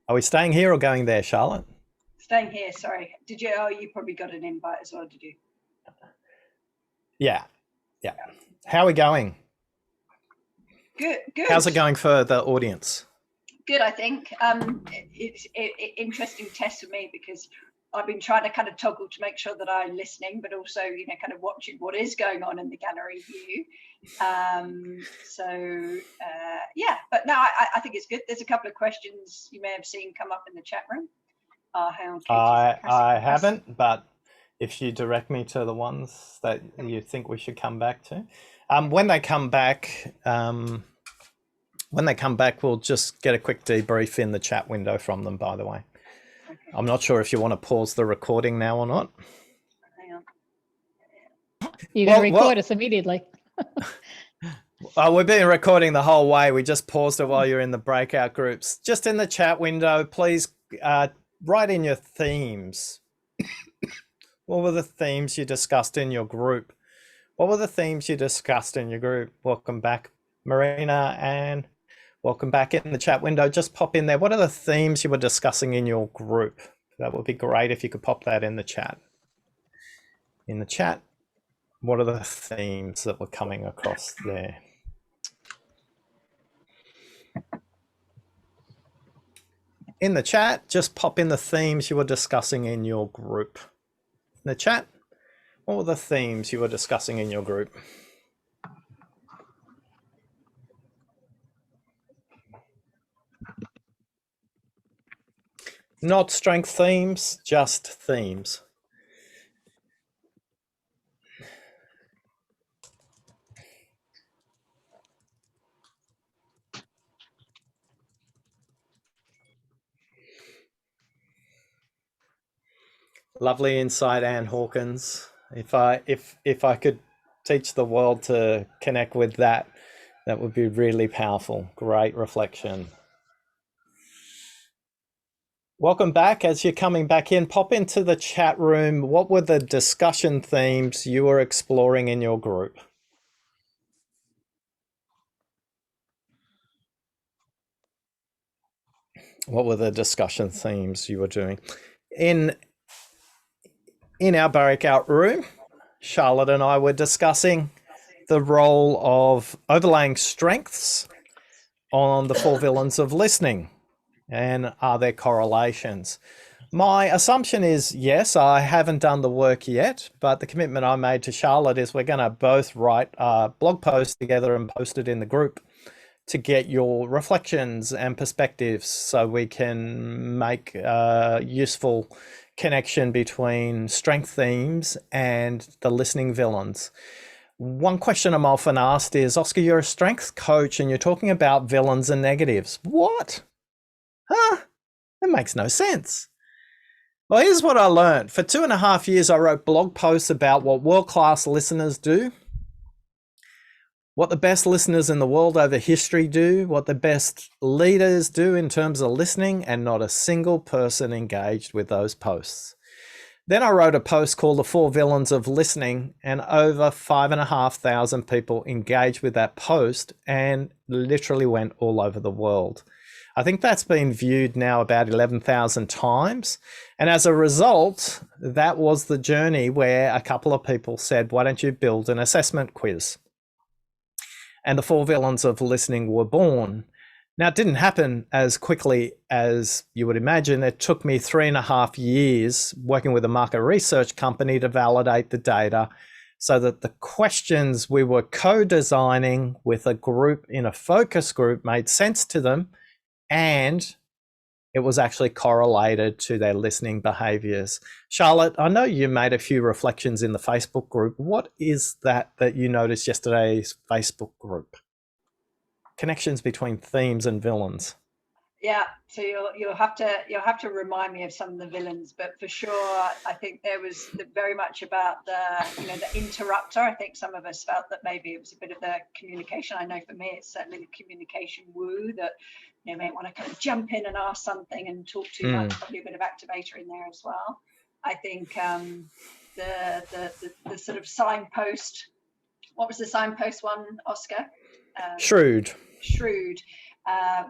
Are we staying here or going there, Charlotte? Staying here, sorry. Did you, oh, you probably got an invite as well, did you? Yeah. How are we going? Good. How's it going for the audience? Good, I think. It's an interesting test for me because I've been trying to kind of toggle to make sure that I'm listening, but also, kind of watching what is going on in the gallery view. Yeah, but no, I think it's good. There's a couple of questions you may have seen come up in the chat room. I haven't, but if you direct me to the ones that you think we should come back to. When they come back, we'll just get a quick debrief in the chat window from them, by the way. Okay. I'm not sure if you want to pause the recording now or not. Hang on. You can record us immediately. We've been recording the whole way. We just paused it while you're in the breakout groups. Just in the chat window, please write in your themes. What were the themes you discussed in your group? Welcome back, Marina, and welcome back in the chat window. Just pop in there. What are the themes you were discussing in your group? That would be great if you could pop that in the chat. What are the themes that were coming across there? In the chat, just pop in the themes you were discussing in your group. In the chat, what were the themes you were discussing in your group? Not strength themes, just themes. Lovely insight, Anne Hawkins. If I could teach the world to connect with that, that would be really powerful. Great reflection. Welcome back. As you're coming back in, pop into the chat room. What were the discussion themes you were exploring in your group? What were the discussion themes you were doing? In our breakout room, Charlotte and I were discussing the role of overlaying strengths on the 4 villains of listening, and are there correlations? My assumption is yes. I haven't done the work yet, but the commitment I made to Charlotte is we're going to both write a blog post together and post it in the group to get your reflections and perspectives so we can make a useful connection between strength themes and the listening villains. One question I'm often asked is, Oscar, you're a strengths coach and you're talking about villains and negatives. What? Huh? That makes no sense. Well, here's what I learned. For 2.5 years, I wrote blog posts about what world-class listeners do, what the best listeners in the world over history do, what the best leaders do in terms of listening, and not a single person engaged with those posts. Then I wrote a post called The 4 Villains of Listening, and over 5,500 people engaged with that post and literally went all over the world. I think that's been viewed now about 11,000 times. And as a result, that was the journey where a couple of people said, why don't you build an assessment quiz? And the 4 Villains of Listening were born. Now, it didn't happen as quickly as you would imagine. It took me 3.5 years working with a market research company to validate the data so that the questions we were co-designing with a group in a focus group made sense to them, and it was actually correlated to their listening behaviors. Charlotte, I know you made a few reflections in the Facebook group. What is that you noticed yesterday's Facebook group? Connections between themes and villains. Yeah, so you'll have to remind me of some of the villains, but for sure, I think there was very much about the interrupter. I think some of us felt that maybe it was a bit of the communication. I know for me, it's certainly the communication woo that may want to kind of jump in and ask something and talk too much. Probably a bit of activator in there as well. I think the sort of signpost. What was the signpost one, Oscar? Shrewd. Shrewd.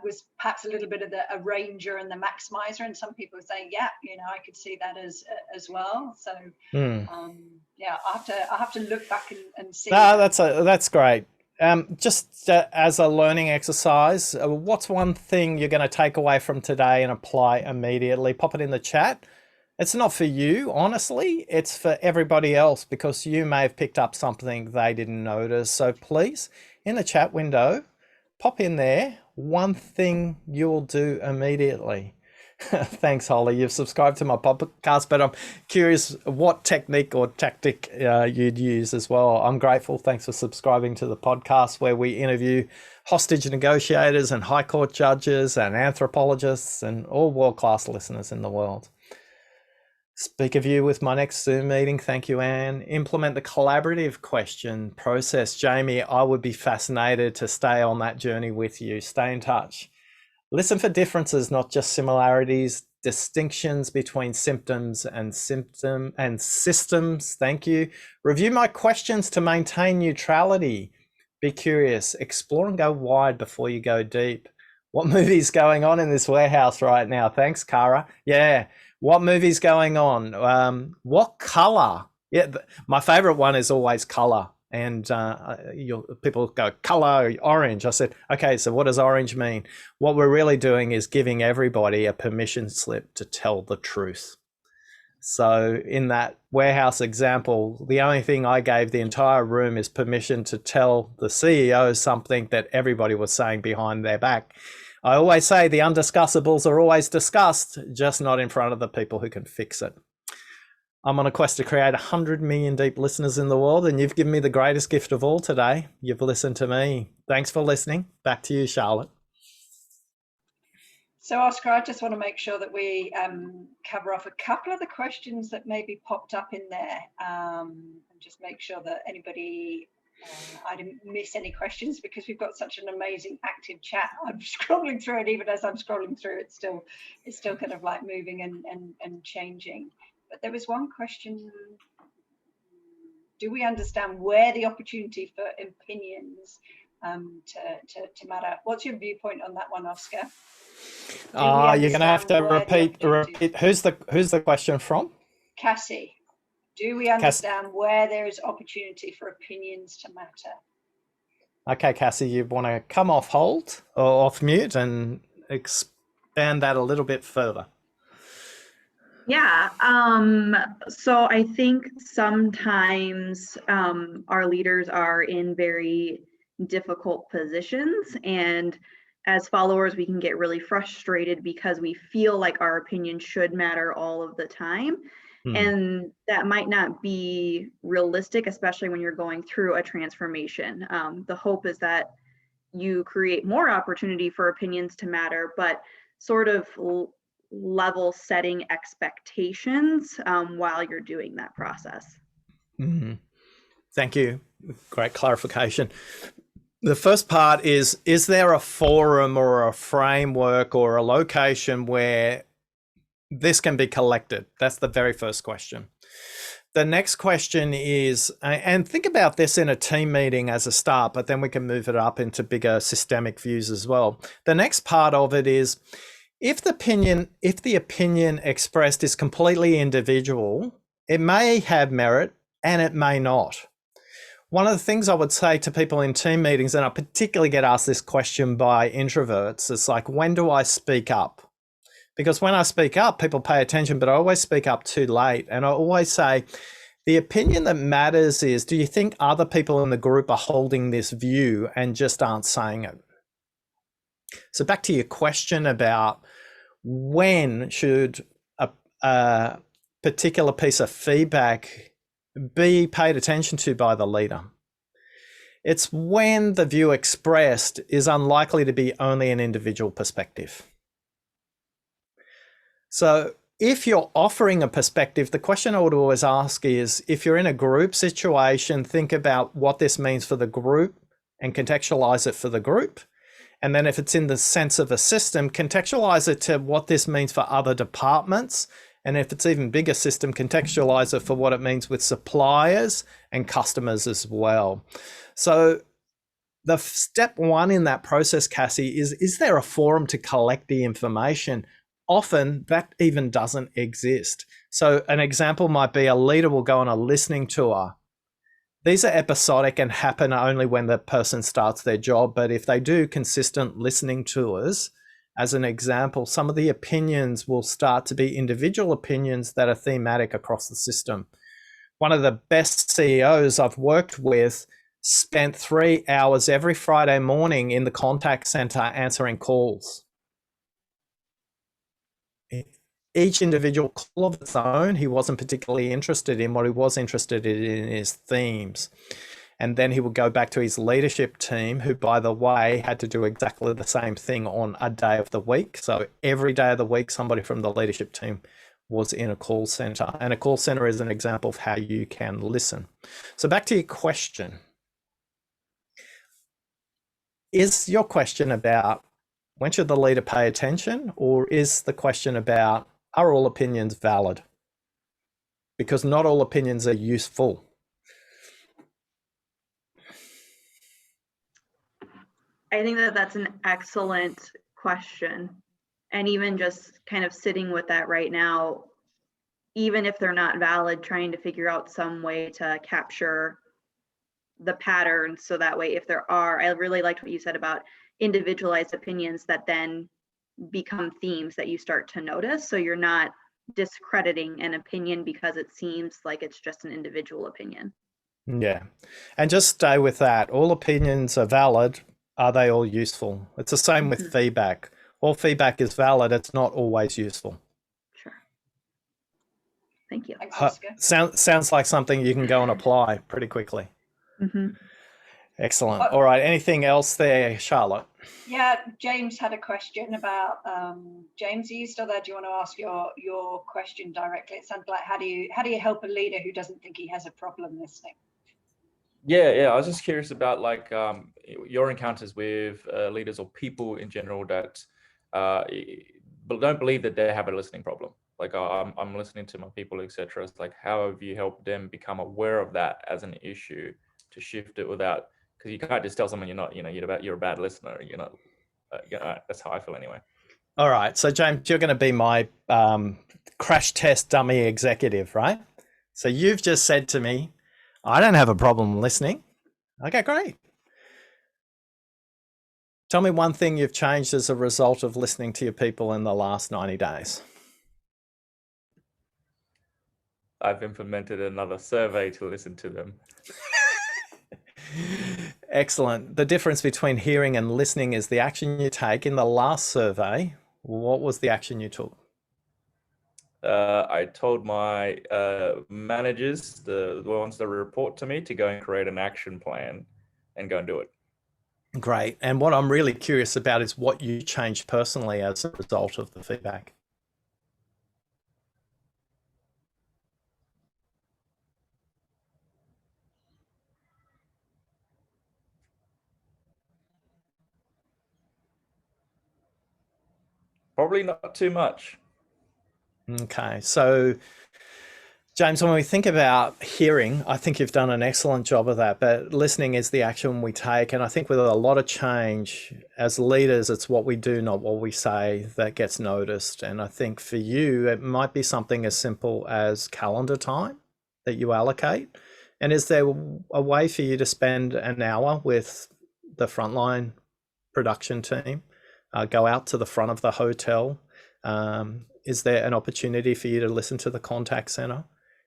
Was perhaps a little bit of a ranger and the maximizer, and some people are saying, yeah, I could see that as well. So yeah, I'll have to look back and see. That's great. Just as a learning exercise, what's one thing you're going to take away from today and apply immediately? Pop it in the chat. It's not for you, honestly. It's for everybody else, because you may have picked up something they didn't notice. So please, in the chat window, pop in there one thing you'll do immediately. Thanks, Holly. You've subscribed to my podcast, but I'm curious what technique or tactic you'd use as well. I'm grateful. Thanks for subscribing to the podcast where we interview hostage negotiators and high court judges and anthropologists and all world-class listeners in the world. Speak of you with my next Zoom meeting. Thank you, Anne. Implement the collaborative question process. Jamie, I would be fascinated to stay on that journey with you. Stay in touch. Listen for differences, not just similarities. Distinctions between symptoms and systems. Thank you. Review my questions to maintain neutrality. Be curious. Explore and go wide before you go deep. What movie's going on in this warehouse right now? Thanks, Cara. Yeah. What movie's going on? What color? Yeah, my favorite one is always color. And people go, color, orange. I said, okay, so what does orange mean? What we're really doing is giving everybody a permission slip to tell the truth. So in that warehouse example, the only thing I gave the entire room is permission to tell the CEO something that everybody was saying behind their back. I always say the undiscussables are always discussed, just not in front of the people who can fix it. I'm on a quest to create 100 million deep listeners in the world, and you've given me the greatest gift of all today. You've listened to me. Thanks for listening. Back to you, Charlotte. So, Oscar, I just want to make sure that we cover off a couple of the questions that maybe popped up in there, and just make sure that anybody... I didn't miss any questions, because we've got such an amazing active chat. I'm scrolling through it. Even as I'm scrolling through, it's still kind of like moving and changing. But there was one question: do we understand where the opportunity for opinions to matter? What's your viewpoint on that one, Oscar? You're going to have to repeat. Who's the question from? Cassie. Do we understand where there is opportunity for opinions to matter? Okay, Cassie, you want to come off hold or off mute and expand that a little bit further? Yeah, so I think sometimes our leaders are in very difficult positions, and as followers, we can get really frustrated because we feel like our opinion should matter all of the time. And that might not be realistic, especially when you're going through a transformation. The hope is that you create more opportunity for opinions to matter, but sort of level setting expectations while you're doing that process. Thank you. Great clarification. The first part is there a forum or a framework or a location where this can be collected? That's the very first question. The next question is, and think about this in a team meeting as a start, but then we can move it up into bigger systemic views as well. The next part of it is, if the opinion expressed is completely individual, it may have merit and it may not. One of the things I would say to people in team meetings, and I particularly get asked this question by introverts, is like, when do I speak up? Because when I speak up, people pay attention, but I always speak up too late. And I always say, the opinion that matters is, do you think other people in the group are holding this view and just aren't saying it? So back to your question about when should a particular piece of feedback be paid attention to by the leader? It's when the view expressed is unlikely to be only an individual perspective. So if you're offering a perspective, the question I would always ask is, if you're in a group situation, think about what this means for the group and contextualize it for the group. And then if it's in the sense of a system, contextualize it to what this means for other departments. And if it's even bigger system, contextualize it for what it means with suppliers and customers as well. So the step one in that process, Cassie, is there a forum to collect the information? Often that even doesn't exist. So an example might be a leader will go on a listening tour. These are episodic and happen only when the person starts their job. But if they do consistent listening tours, as an example, some of the opinions will start to be individual opinions that are thematic across the system. One of the best CEOs I've worked with spent 3 hours every Friday morning in the contact center answering calls. Each individual call of its own, he wasn't particularly interested in. What he was interested in is themes. And then he would go back to his leadership team, who, by the way, had to do exactly the same thing on a day of the week. So every day of the week, somebody from the leadership team was in a call center. And a call center is an example of how you can listen. So back to your question. Is your question about when should the leader pay attention, or is the question about, are all opinions valid? Because not all opinions are useful. I think that that's an excellent question. And even just kind of sitting with that right now, even if they're not valid, trying to figure out some way to capture the patterns. So that way, if there are, I really liked what you said about individualized opinions that then become themes that you start to notice. So you're not discrediting an opinion because it seems like it's just an individual opinion. Yeah. And just stay with that. All opinions are valid. Are they all useful? It's the same with feedback. All feedback is valid. It's not always useful. Sure. Thank you. Thanks, Oscar. Sounds like something you can go and apply pretty quickly. Mm-hmm. Excellent. All right. Anything else there, Charlotte? Yeah, James had a question about, James, are you still there? Do you want to ask your question directly? It sounds like, how do you help a leader who doesn't think he has a problem listening? Yeah. I was just curious about like your encounters with leaders or people in general that don't believe that they have a listening problem. Like I'm listening to my people, etc. It's like, how have you helped them become aware of that as an issue to shift it without? Because you can't just tell someone you're not, you're a bad listener. That's how I feel anyway. All right. So James, you're going to be my crash test dummy executive, right? So you've just said to me, I don't have a problem listening. Okay, great. Tell me one thing you've changed as a result of listening to your people in the last 90 days. I've implemented another survey to listen to them. Excellent. The difference between hearing and listening is the action you take. In the last survey, what was the action you took? I told my managers, the ones that report to me, to go and create an action plan and go and do it. Great. And what I'm really curious about is what you changed personally as a result of the feedback. Probably not too much. Okay. So, James, when we think about hearing, I think you've done an excellent job of that, but listening is the action we take. And I think with a lot of change as leaders, it's what we do, not what we say, that gets noticed. And I think for you, it might be something as simple as calendar time that you allocate. And is there a way for you to spend an hour with the frontline production team, go out to the front of the hotel? Is there an opportunity for you to listen to the contact center?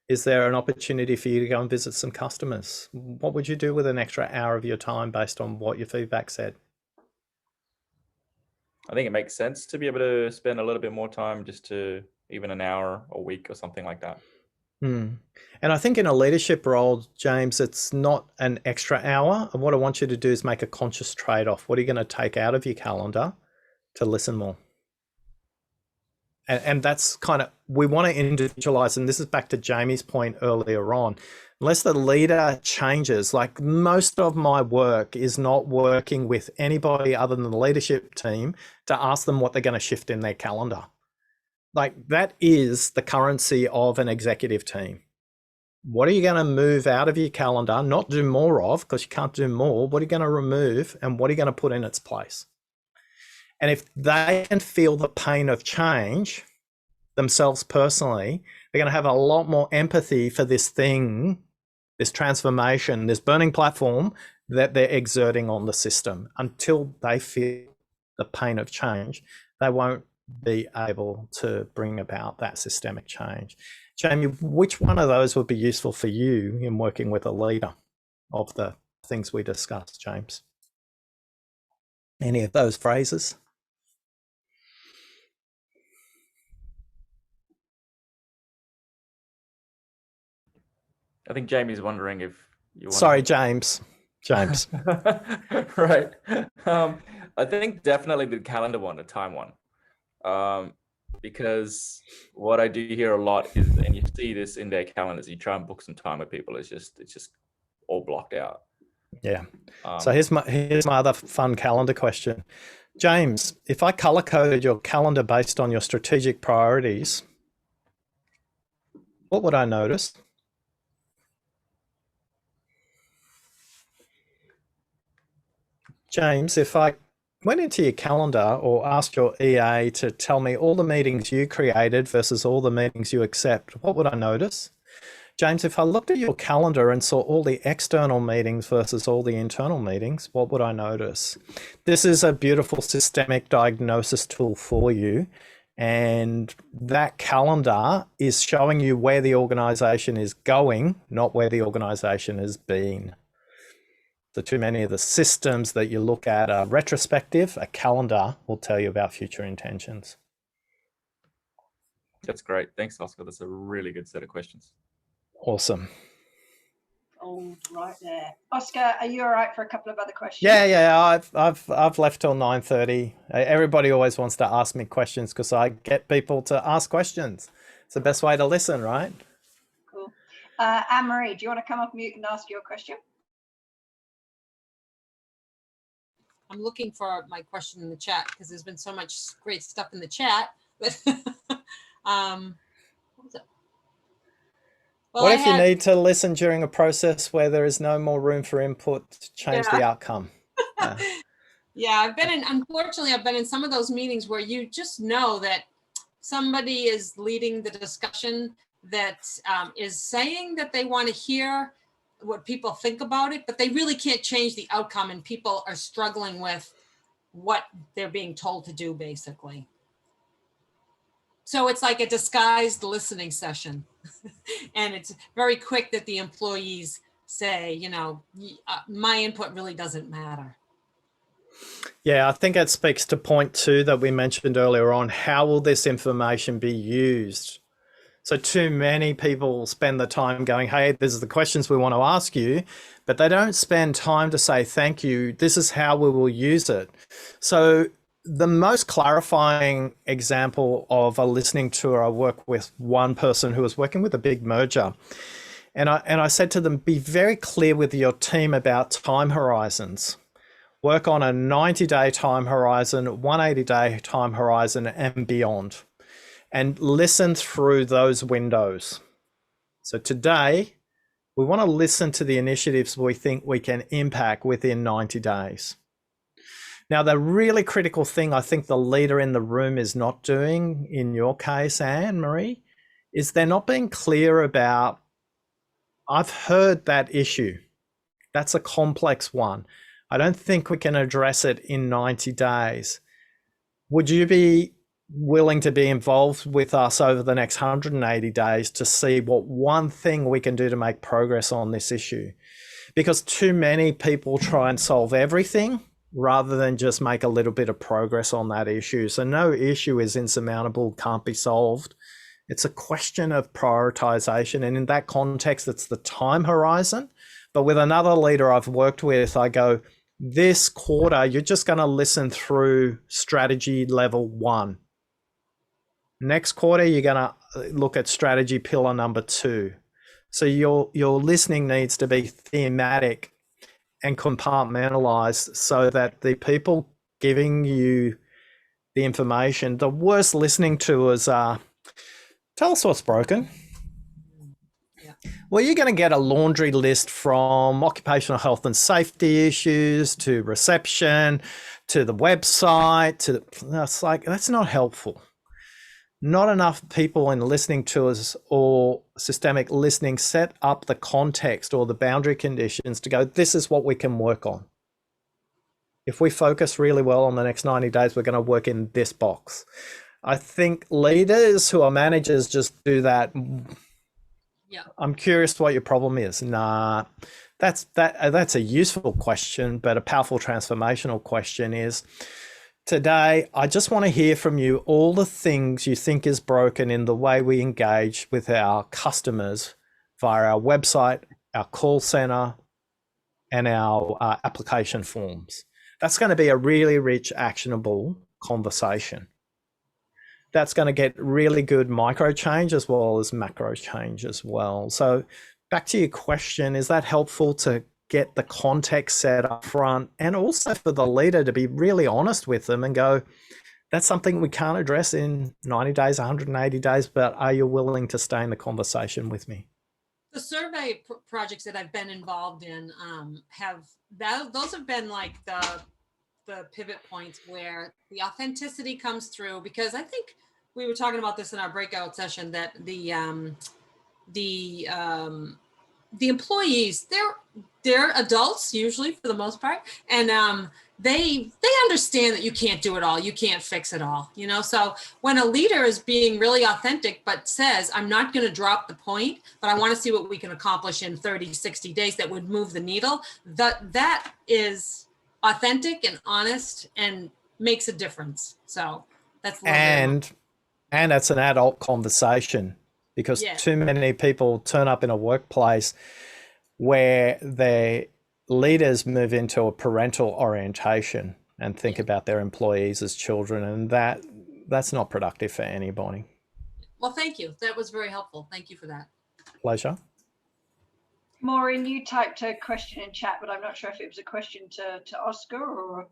Is there an opportunity for you to go and visit some customers? What would you do with an extra hour of your time based on what your feedback said? I think it makes sense to be able to spend a little bit more time, just to even an hour a week or something like that. And I think in a leadership role, James, it's not an extra hour. And what I want you to do is make a conscious trade-off. What are you going to take out of your calendar to listen more? And that's kind of, we want to individualize, and this is back to Jamie's point earlier on. Unless the leader changes, like most of my work is not working with anybody other than the leadership team to ask them what they're going to shift in their calendar. Like that is the currency of an executive team. What are you going to move out of your calendar, not do more of, because you can't do more? What are you going to remove and what are you going to put in its place? And if they can feel the pain of change themselves personally, they're going to have a lot more empathy for this thing, this transformation, this burning platform that they're exerting on the system. Until they feel the pain of change, they won't be able to bring about that systemic change. Jamie, which one of those would be useful for you in working with a leader of the things we discussed, James? Any of those phrases? I think Jamie's wondering if you want. Sorry, James. Right. I think definitely the calendar one, the time one. Because what I do hear a lot is, and you see this in their calendars, you try and book some time with people, it's just all blocked out. Yeah. So here's my other fun calendar question. James, if I color coded your calendar based on your strategic priorities, what would I notice? James, if I went into your calendar or asked your EA to tell me all the meetings you created versus all the meetings you accept, what would I notice? James, if I looked at your calendar and saw all the external meetings versus all the internal meetings, what would I notice? This is a beautiful systemic diagnosis tool for you. And that calendar is showing you where the organization is going, not where the organization has been. So too many of the systems that you look at are retrospective. A calendar will tell you about future intentions. That's great. Thanks, Oscar. That's a really good set of questions. Awesome. Oh, right there. Oscar, are you all right for a couple of other questions? Yeah. I've left till 9:30. Everybody always wants to ask me questions because I get people to ask questions. It's the best way to listen, right? Cool. Anne-Marie, do you want to come off mute and ask your question? I'm looking for my question in the chat because there's been so much great stuff in the chat. But what was it? Well, what if you need to listen during a process where there is no more room for input to change the outcome? Yeah, unfortunately, I've been in some of those meetings where you just know that somebody is leading the discussion that is saying that they want to hear what people think about it, but they really can't change the outcome, and people are struggling with what they're being told to do, basically. So it's like a disguised listening session. And it's very quick that the employees say, you know, my input really doesn't matter. Yeah, I think it speaks to point 2 that we mentioned earlier on. How will this information be used? So too many people spend the time going, hey, this is the questions we want to ask you, but they don't spend time to say, thank you, this is how we will use it. So the most clarifying example of a listening tour, I work with one person who was working with a big merger. And I said to them, be very clear with your team about time horizons. Work on a 90-day time horizon, 180-day time horizon and beyond. And listen through those windows. So today, we want to listen to the initiatives we think we can impact within 90 days. Now, the really critical thing I think the leader in the room is not doing, in your case, Anne-Marie, is they're not being clear about, I've heard that issue. That's a complex one. I don't think we can address it in 90 days. Would you be willing to be involved with us over the next 180 days to see what one thing we can do to make progress on this issue? Because too many people try and solve everything rather than just make a little bit of progress on that issue. So no issue is insurmountable, can't be solved. It's a question of prioritization. And in that context, it's the time horizon. But with another leader I've worked with, I go, this quarter, you're just going to listen through strategy level 1. Next quarter, you're going to look at strategy pillar number 2. So your listening needs to be thematic and compartmentalized so that the people giving you the information, the worst listening tours are, tell us what's broken. Yeah. Well, you're going to get a laundry list from occupational health and safety issues to reception to the website to it's like, that's not helpful. Not enough people in listening tours or systemic listening set up the context or the boundary conditions to go, this is what we can work on. If we focus really well on the next 90 days, we're going to work in this box. I think leaders who are managers just do that. Yeah. I'm curious what your problem is. Nah, that's a useful question, but a powerful transformational question is, today, I just want to hear from you all the things you think is broken in the way we engage with our customers via our website, our call center, and our application forms. That's going to be a really rich, actionable conversation. That's going to get really good micro change as well as macro change as well. So back to your question, is that helpful to get the context set up front, and also for the leader to be really honest with them and go, that's something we can't address in 90 days, 180 days, but are you willing to stay in the conversation with me? The survey projects that I've been involved in those have been like the pivot points where the authenticity comes through, because I think we were talking about this in our breakout session, that the employees, they're adults usually for the most part, and they understand that you can't do it all, you can't fix it all, you know. So when a leader is being really authentic but says, I'm not going to drop the point, but I want to see what we can accomplish in 30, 60 days that would move the needle, that is authentic and honest and makes a difference. So that's and it's an adult conversation, because too many people turn up in a workplace where their leaders move into a parental orientation and think about their employees as children, and that's not productive for anybody. Well, thank you. That was very helpful. Thank you for that. Pleasure. Maureen, you typed a question in chat, but I'm not sure if it was a question to Oscar or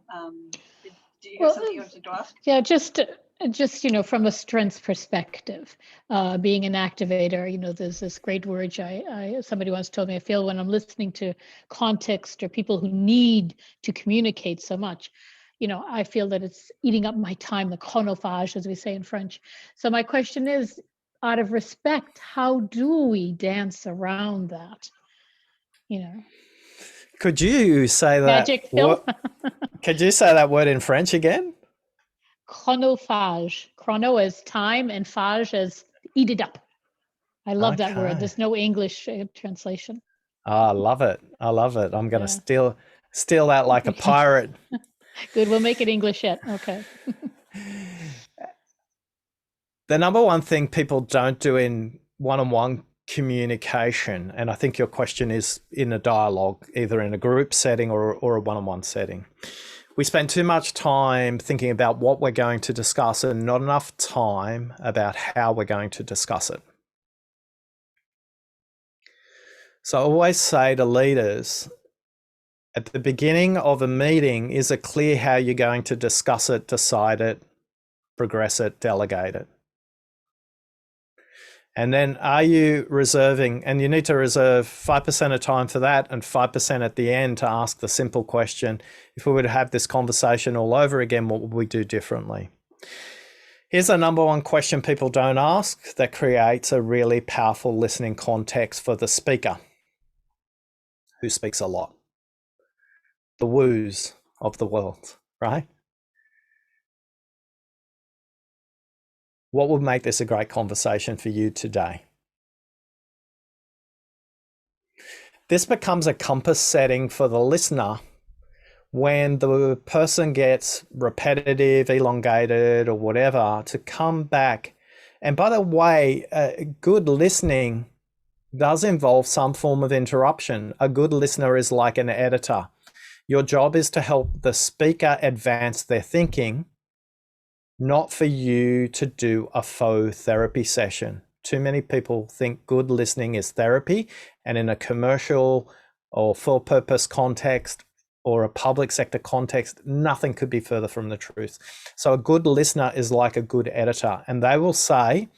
do you have something you wanted to ask? Yeah, just from a strengths perspective, being an activator, there's this great word somebody once told me, I feel when I'm listening to context or people who need to communicate so much, I feel that it's eating up my time, the chronophage, as we say in French. So my question is, out of respect, how do we dance around that? Could you say that? Magic pill? Could you say that word in French again? Chronophage. Chrono is time and phage is eat it up. I love that word. There's no English translation. I love it. I'm going to steal that like a pirate. Good. We'll make it English yet. Okay. The number one thing people don't do in one-on-one communication, and I think your question is in a dialogue, either in a group setting or a one-on-one setting. We spend too much time thinking about what we're going to discuss and not enough time about how we're going to discuss it. So I always say to leaders, at the beginning of a meeting, is it clear how you're going to discuss it, decide it, progress it, delegate it? And then are you reserving, and you need to reserve 5% of time for that and 5% at the end to ask the simple question, if we were to have this conversation all over again, what would we do differently? Here's the number one question people don't ask that creates a really powerful listening context for the speaker, who speaks a lot. The woos of the world, right? What would make this a great conversation for you today? This becomes a compass setting for the listener when the person gets repetitive, elongated, or whatever, to come back. And by the way, good listening does involve some form of interruption. A good listener is like an editor. Your job is to help the speaker advance their thinking not for you to do a faux therapy session. Too many people think good listening is therapy, and in a commercial or for purpose context or a public sector context, nothing could be further from the truth. So a good listener is like a good editor, and they will say,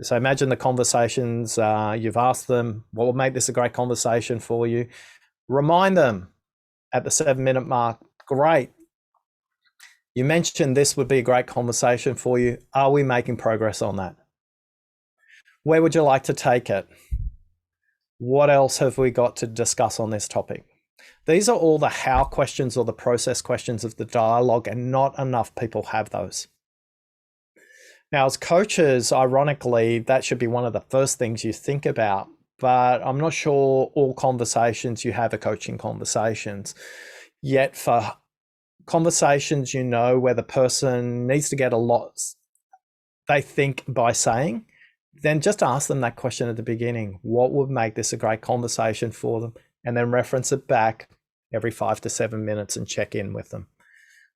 so imagine the conversations, you've asked them, what will make this a great conversation for you? Remind them at the 7-minute mark, great. You mentioned this would be a great conversation for you. Are we making progress on that? Where would you like to take it? What else have we got to discuss on this topic? These are all the how questions or the process questions of the dialogue, and not enough people have those. Now, as coaches, ironically, that should be one of the first things you think about, but I'm not sure all conversations you have are coaching conversations. Yet for conversations, you know, where the person needs to get a lot they think by saying, then just ask them that question at the beginning. What would make this a great conversation for them? And then reference it back every 5 to 7 minutes and check in with them.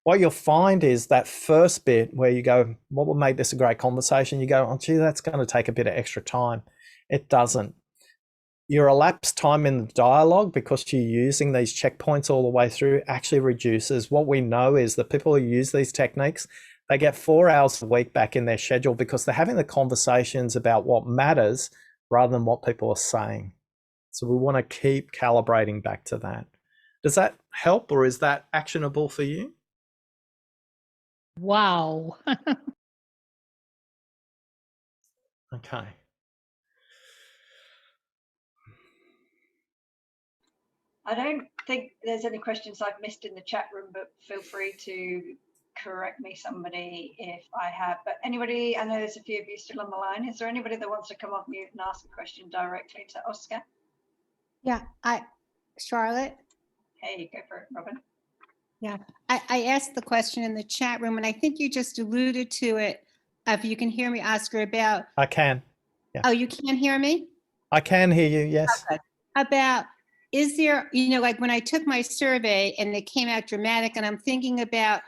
What you'll find is that first bit where you go, what will make this a great conversation? You go, oh, gee, that's going to take a bit of extra time. It doesn't. Your elapsed time in the dialogue, because you're using these checkpoints all the way through, actually reduces. What we know is that people who use these techniques, they get 4 hours a week back in their schedule because they're having the conversations about what matters rather than what people are saying. So we want to keep calibrating back to that. Does that help, or is that actionable for you? Wow. Okay. I don't think there's any questions I've missed in the chat room, but feel free to correct me, somebody, if I have. But anybody, I know there's a few of you still on the line. Is there anybody that wants to come off mute and ask a question directly to Oscar? Yeah, Charlotte. Hey, go for it, Robin. Yeah, I asked the question in the chat room, and I think you just alluded to it. If you can hear me, Oscar, about. I can. Yeah. Oh, you can't hear me? I can hear you, yes. Okay. About, is there, you know, like when I took my survey and it came out dramatic, and I'm thinking about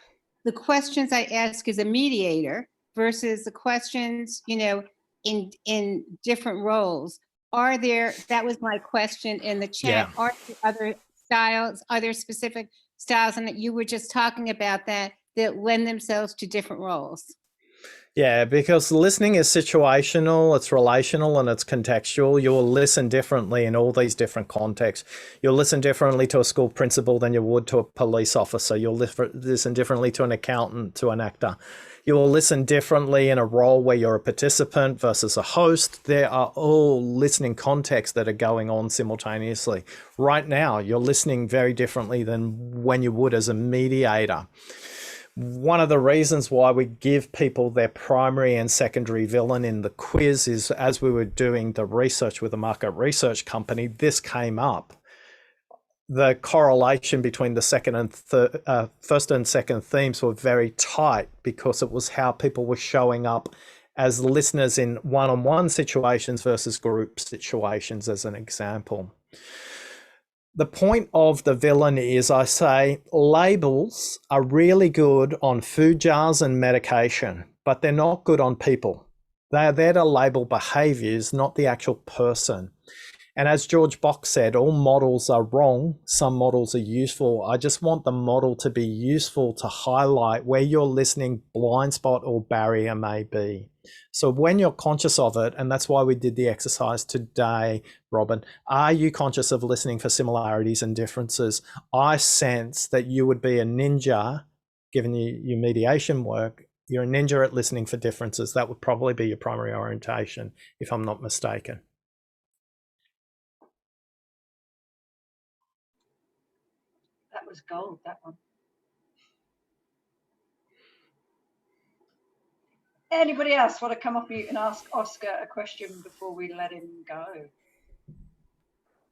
the questions I ask as a mediator versus the questions, you know, in different roles. Are there, that was my question in the chat, Yeah. are there other styles, are there specific styles, and that you were just talking about that lend themselves to different roles? Yeah, because listening is situational, it's relational, and it's contextual. You'll listen differently in all these different contexts. You'll listen differently to a school principal than you would to a police officer. You'll listen differently to an accountant, to an actor. You will listen differently in a role where you're a participant versus a host. There are all listening contexts that are going on simultaneously. Right now, you're listening very differently than when you would as a mediator. One of the reasons why we give people their primary and secondary villain in the quiz is, as we were doing the research with a market research company, this came up. The correlation between the first and second themes were very tight because it was how people were showing up as listeners in one-on-one situations versus group situations, as an example. The point of the villain is, I say, labels are really good on food jars and medication, but they're not good on people. They are there to label behaviors, not the actual person. And as George Box said, all models are wrong. Some models are useful. I just want the model to be useful to highlight where your listening blind spot or barrier may be. So when you're conscious of it, and that's why we did the exercise today, Robin, are you conscious of listening for similarities and differences? I sense that you would be a ninja, given your mediation work. You're a ninja at listening for differences. That would probably be your primary orientation, if I'm not mistaken. That was gold, that one. Anybody else want to come off mute and ask Oscar a question before we let him go?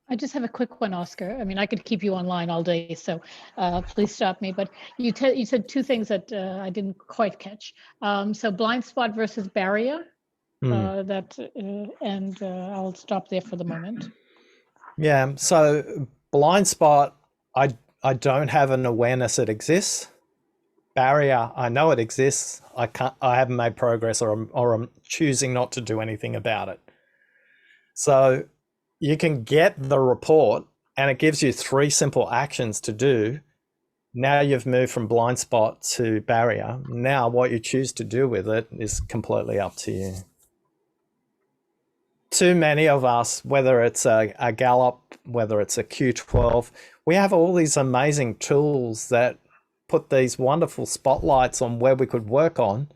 I just have a quick one, Oscar. I mean, I could keep you online all day, so please stop me. But you said two things that I didn't quite catch. So blind spot versus barrier, and I'll stop there for the moment. Yeah, so blind spot, I don't have an awareness it exists. barrier. I know it exists. I haven't made progress, or I'm choosing not to do anything about it. So you can get the report and it gives you 3 simple actions to do. Now you've moved from blind spot to barrier. Now what you choose to do with it is completely up to you. Too many of us, whether it's a Gallup, whether it's a Q12, we have all these amazing tools that put these wonderful spotlights on where we could work on.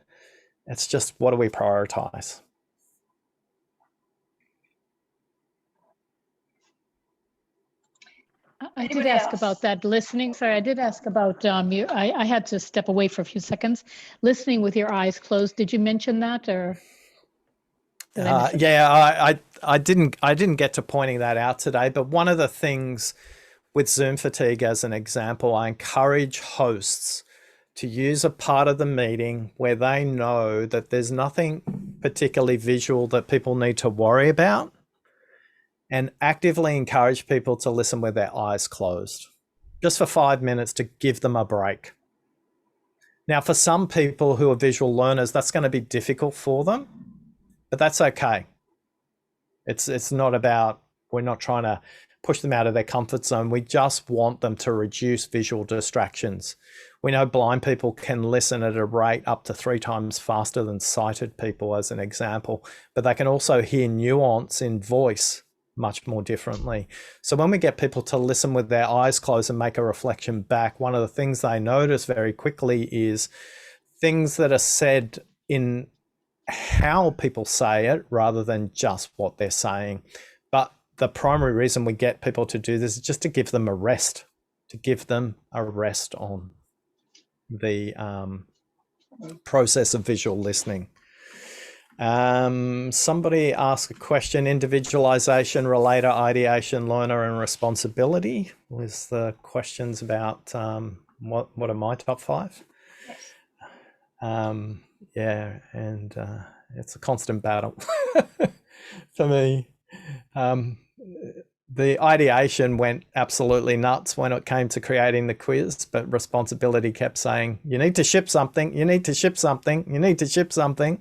It's just, what do we prioritize? I did ask about that listening. Sorry, I did ask about I had to step away for a few seconds. Listening with your eyes closed. Did you mention that, or? Yeah, I didn't get to pointing that out today. But one of the things with Zoom fatigue, as an example, I encourage hosts to use a part of the meeting where they know that there's nothing particularly visual that people need to worry about, and actively encourage people to listen with their eyes closed, just for 5 minutes to give them a break. Now, for some people who are visual learners, that's going to be difficult for them, but that's okay. It's not about, we're not trying to push them out of their comfort zone. We just want them to reduce visual distractions. We know blind people can listen at a rate up to 3 times faster than sighted people, as an example, but they can also hear nuance in voice much more differently. So when we get people to listen with their eyes closed and make a reflection back, one of the things they notice very quickly is things that are said in how people say it rather than just what they're saying. But the primary reason we get people to do this is just to give them a rest, on the process of visual listening. Somebody asked a question: individualization, relator, ideation, learner, and responsibility was the questions about what are my top 5. Yeah, and it's a constant battle for me. The ideation went absolutely nuts when it came to creating the quiz, but responsibility kept saying, you need to ship something, you need to ship something, you need to ship something.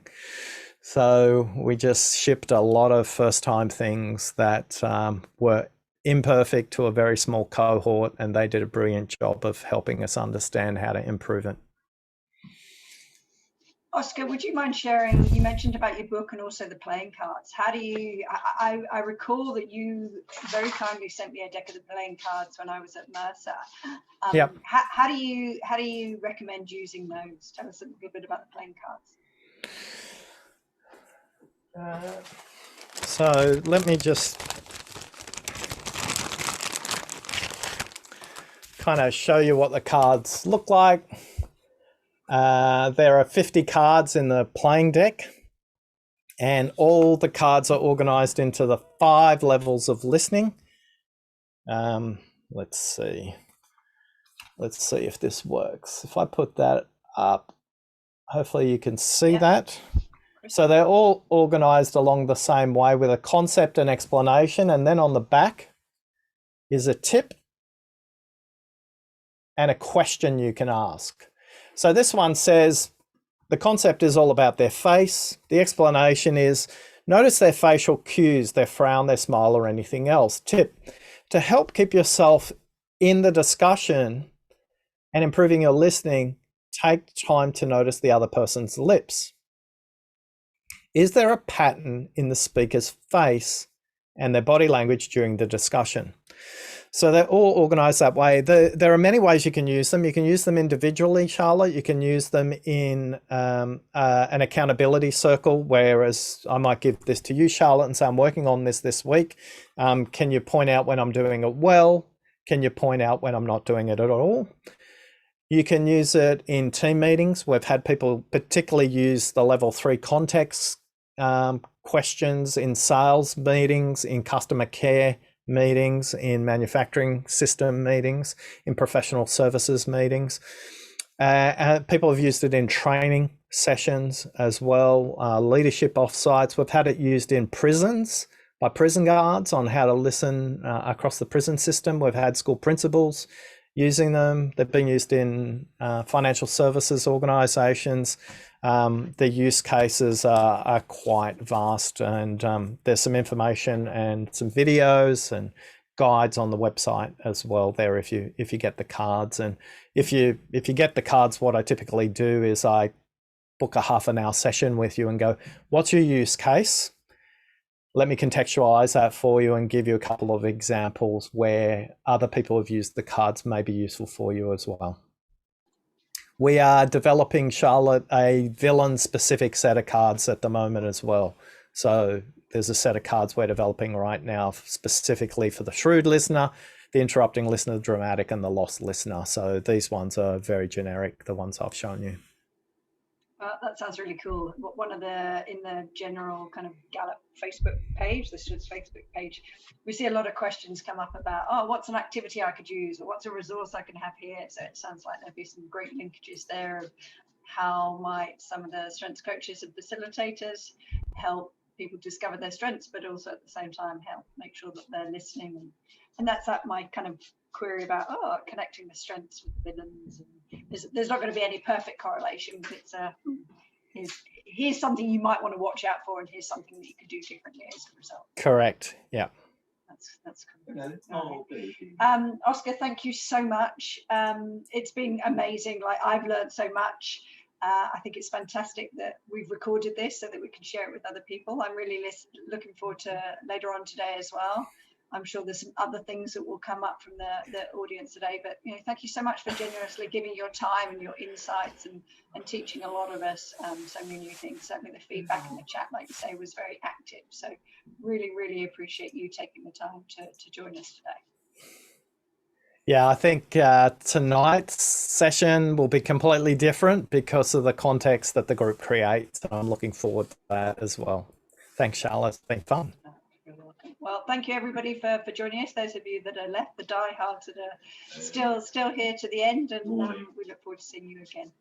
So we just shipped a lot of first-time things that were imperfect to a very small cohort, and they did a brilliant job of helping us understand how to improve it. Oscar, would you mind sharing, you mentioned about your book and also the playing cards. How do you, I recall that you very kindly sent me a deck of the playing cards when I was at Mercer. Yep. How do you recommend using those? Tell us a little bit about the playing cards. So let me just kind of show you what the cards look like. There are 50 cards in the playing deck, and all the cards are organized into the 5 levels of listening. Let's see if this works. If I put that up, hopefully you can see that. So they're all organized along the same way, with a concept and explanation, and then on the back is a tip and a question you can ask. So this one says the concept is all about their face. The explanation is, notice their facial cues, their frown, their smile, or anything else. Tip: to help keep yourself in the discussion and improving your listening, take time to notice the other person's lips. Is there a pattern in the speaker's face and their body language during the discussion? So they're all organized that way. There are many ways you can use them. You can use them individually, Charlotte. You can use them in an accountability circle, whereas I might give this to you, Charlotte, and say, I'm working on this week. Can you point out when I'm doing it well? Can you point out when I'm not doing it at all? You can use it in team meetings. We've had people particularly use the level 3 context questions in sales meetings, in customer care meetings, in manufacturing system meetings, in professional services meetings. People have used it in training sessions as well, leadership offsites. We've had it used in prisons by prison guards on how to listen across the prison system. We've had school principals using them. They've been used in financial services organizations. The use cases are quite vast, and there's some information and some videos and guides on the website as well there if you get the cards. And if you get the cards, what I typically do is I book a half-an-hour session with you and go, what's your use case? Let me contextualize that for you and give you a couple of examples where other people have used the cards may be useful for you as well. We are developing, Charlotte, a villain-specific set of cards at the moment as well. So there's a set of cards we're developing right now specifically for the shrewd listener, the interrupting listener, the dramatic, and the lost listener. So these ones are very generic, the ones I've shown you. That sounds really cool. One of in the general kind of Gallup Facebook page, the students' Facebook page, we see a lot of questions come up about, oh, what's an activity I could use, or what's a resource I can have here? So it sounds like there'd be some great linkages there of how might some of the strengths coaches and facilitators help people discover their strengths, but also at the same time help make sure that they're listening. And that's my kind of query about connecting the strengths with the villains. And there's not going to be any perfect correlation. It's here's something you might want to watch out for, and here's something that you could do differently as a result. Correct. Yeah. That's cool. Oscar, thank you so much. It's been amazing. Like, I've learned so much. I think it's fantastic that we've recorded this so that we can share it with other people. I'm really looking forward to later on today as well. I'm sure there's some other things that will come up from the audience today, but thank you so much for generously giving your time and your insights and teaching a lot of us so many new things. Certainly the feedback in the chat, like you say, was very active. So really, really appreciate you taking the time to join us today. Yeah, I think tonight's session will be completely different because of the context that the group creates. I'm looking forward to that as well. Thanks, Charlotte. It's been fun. Well, thank you everybody for joining us. Those of you that are left, the diehards that are still here to the end, and we look forward to seeing you again.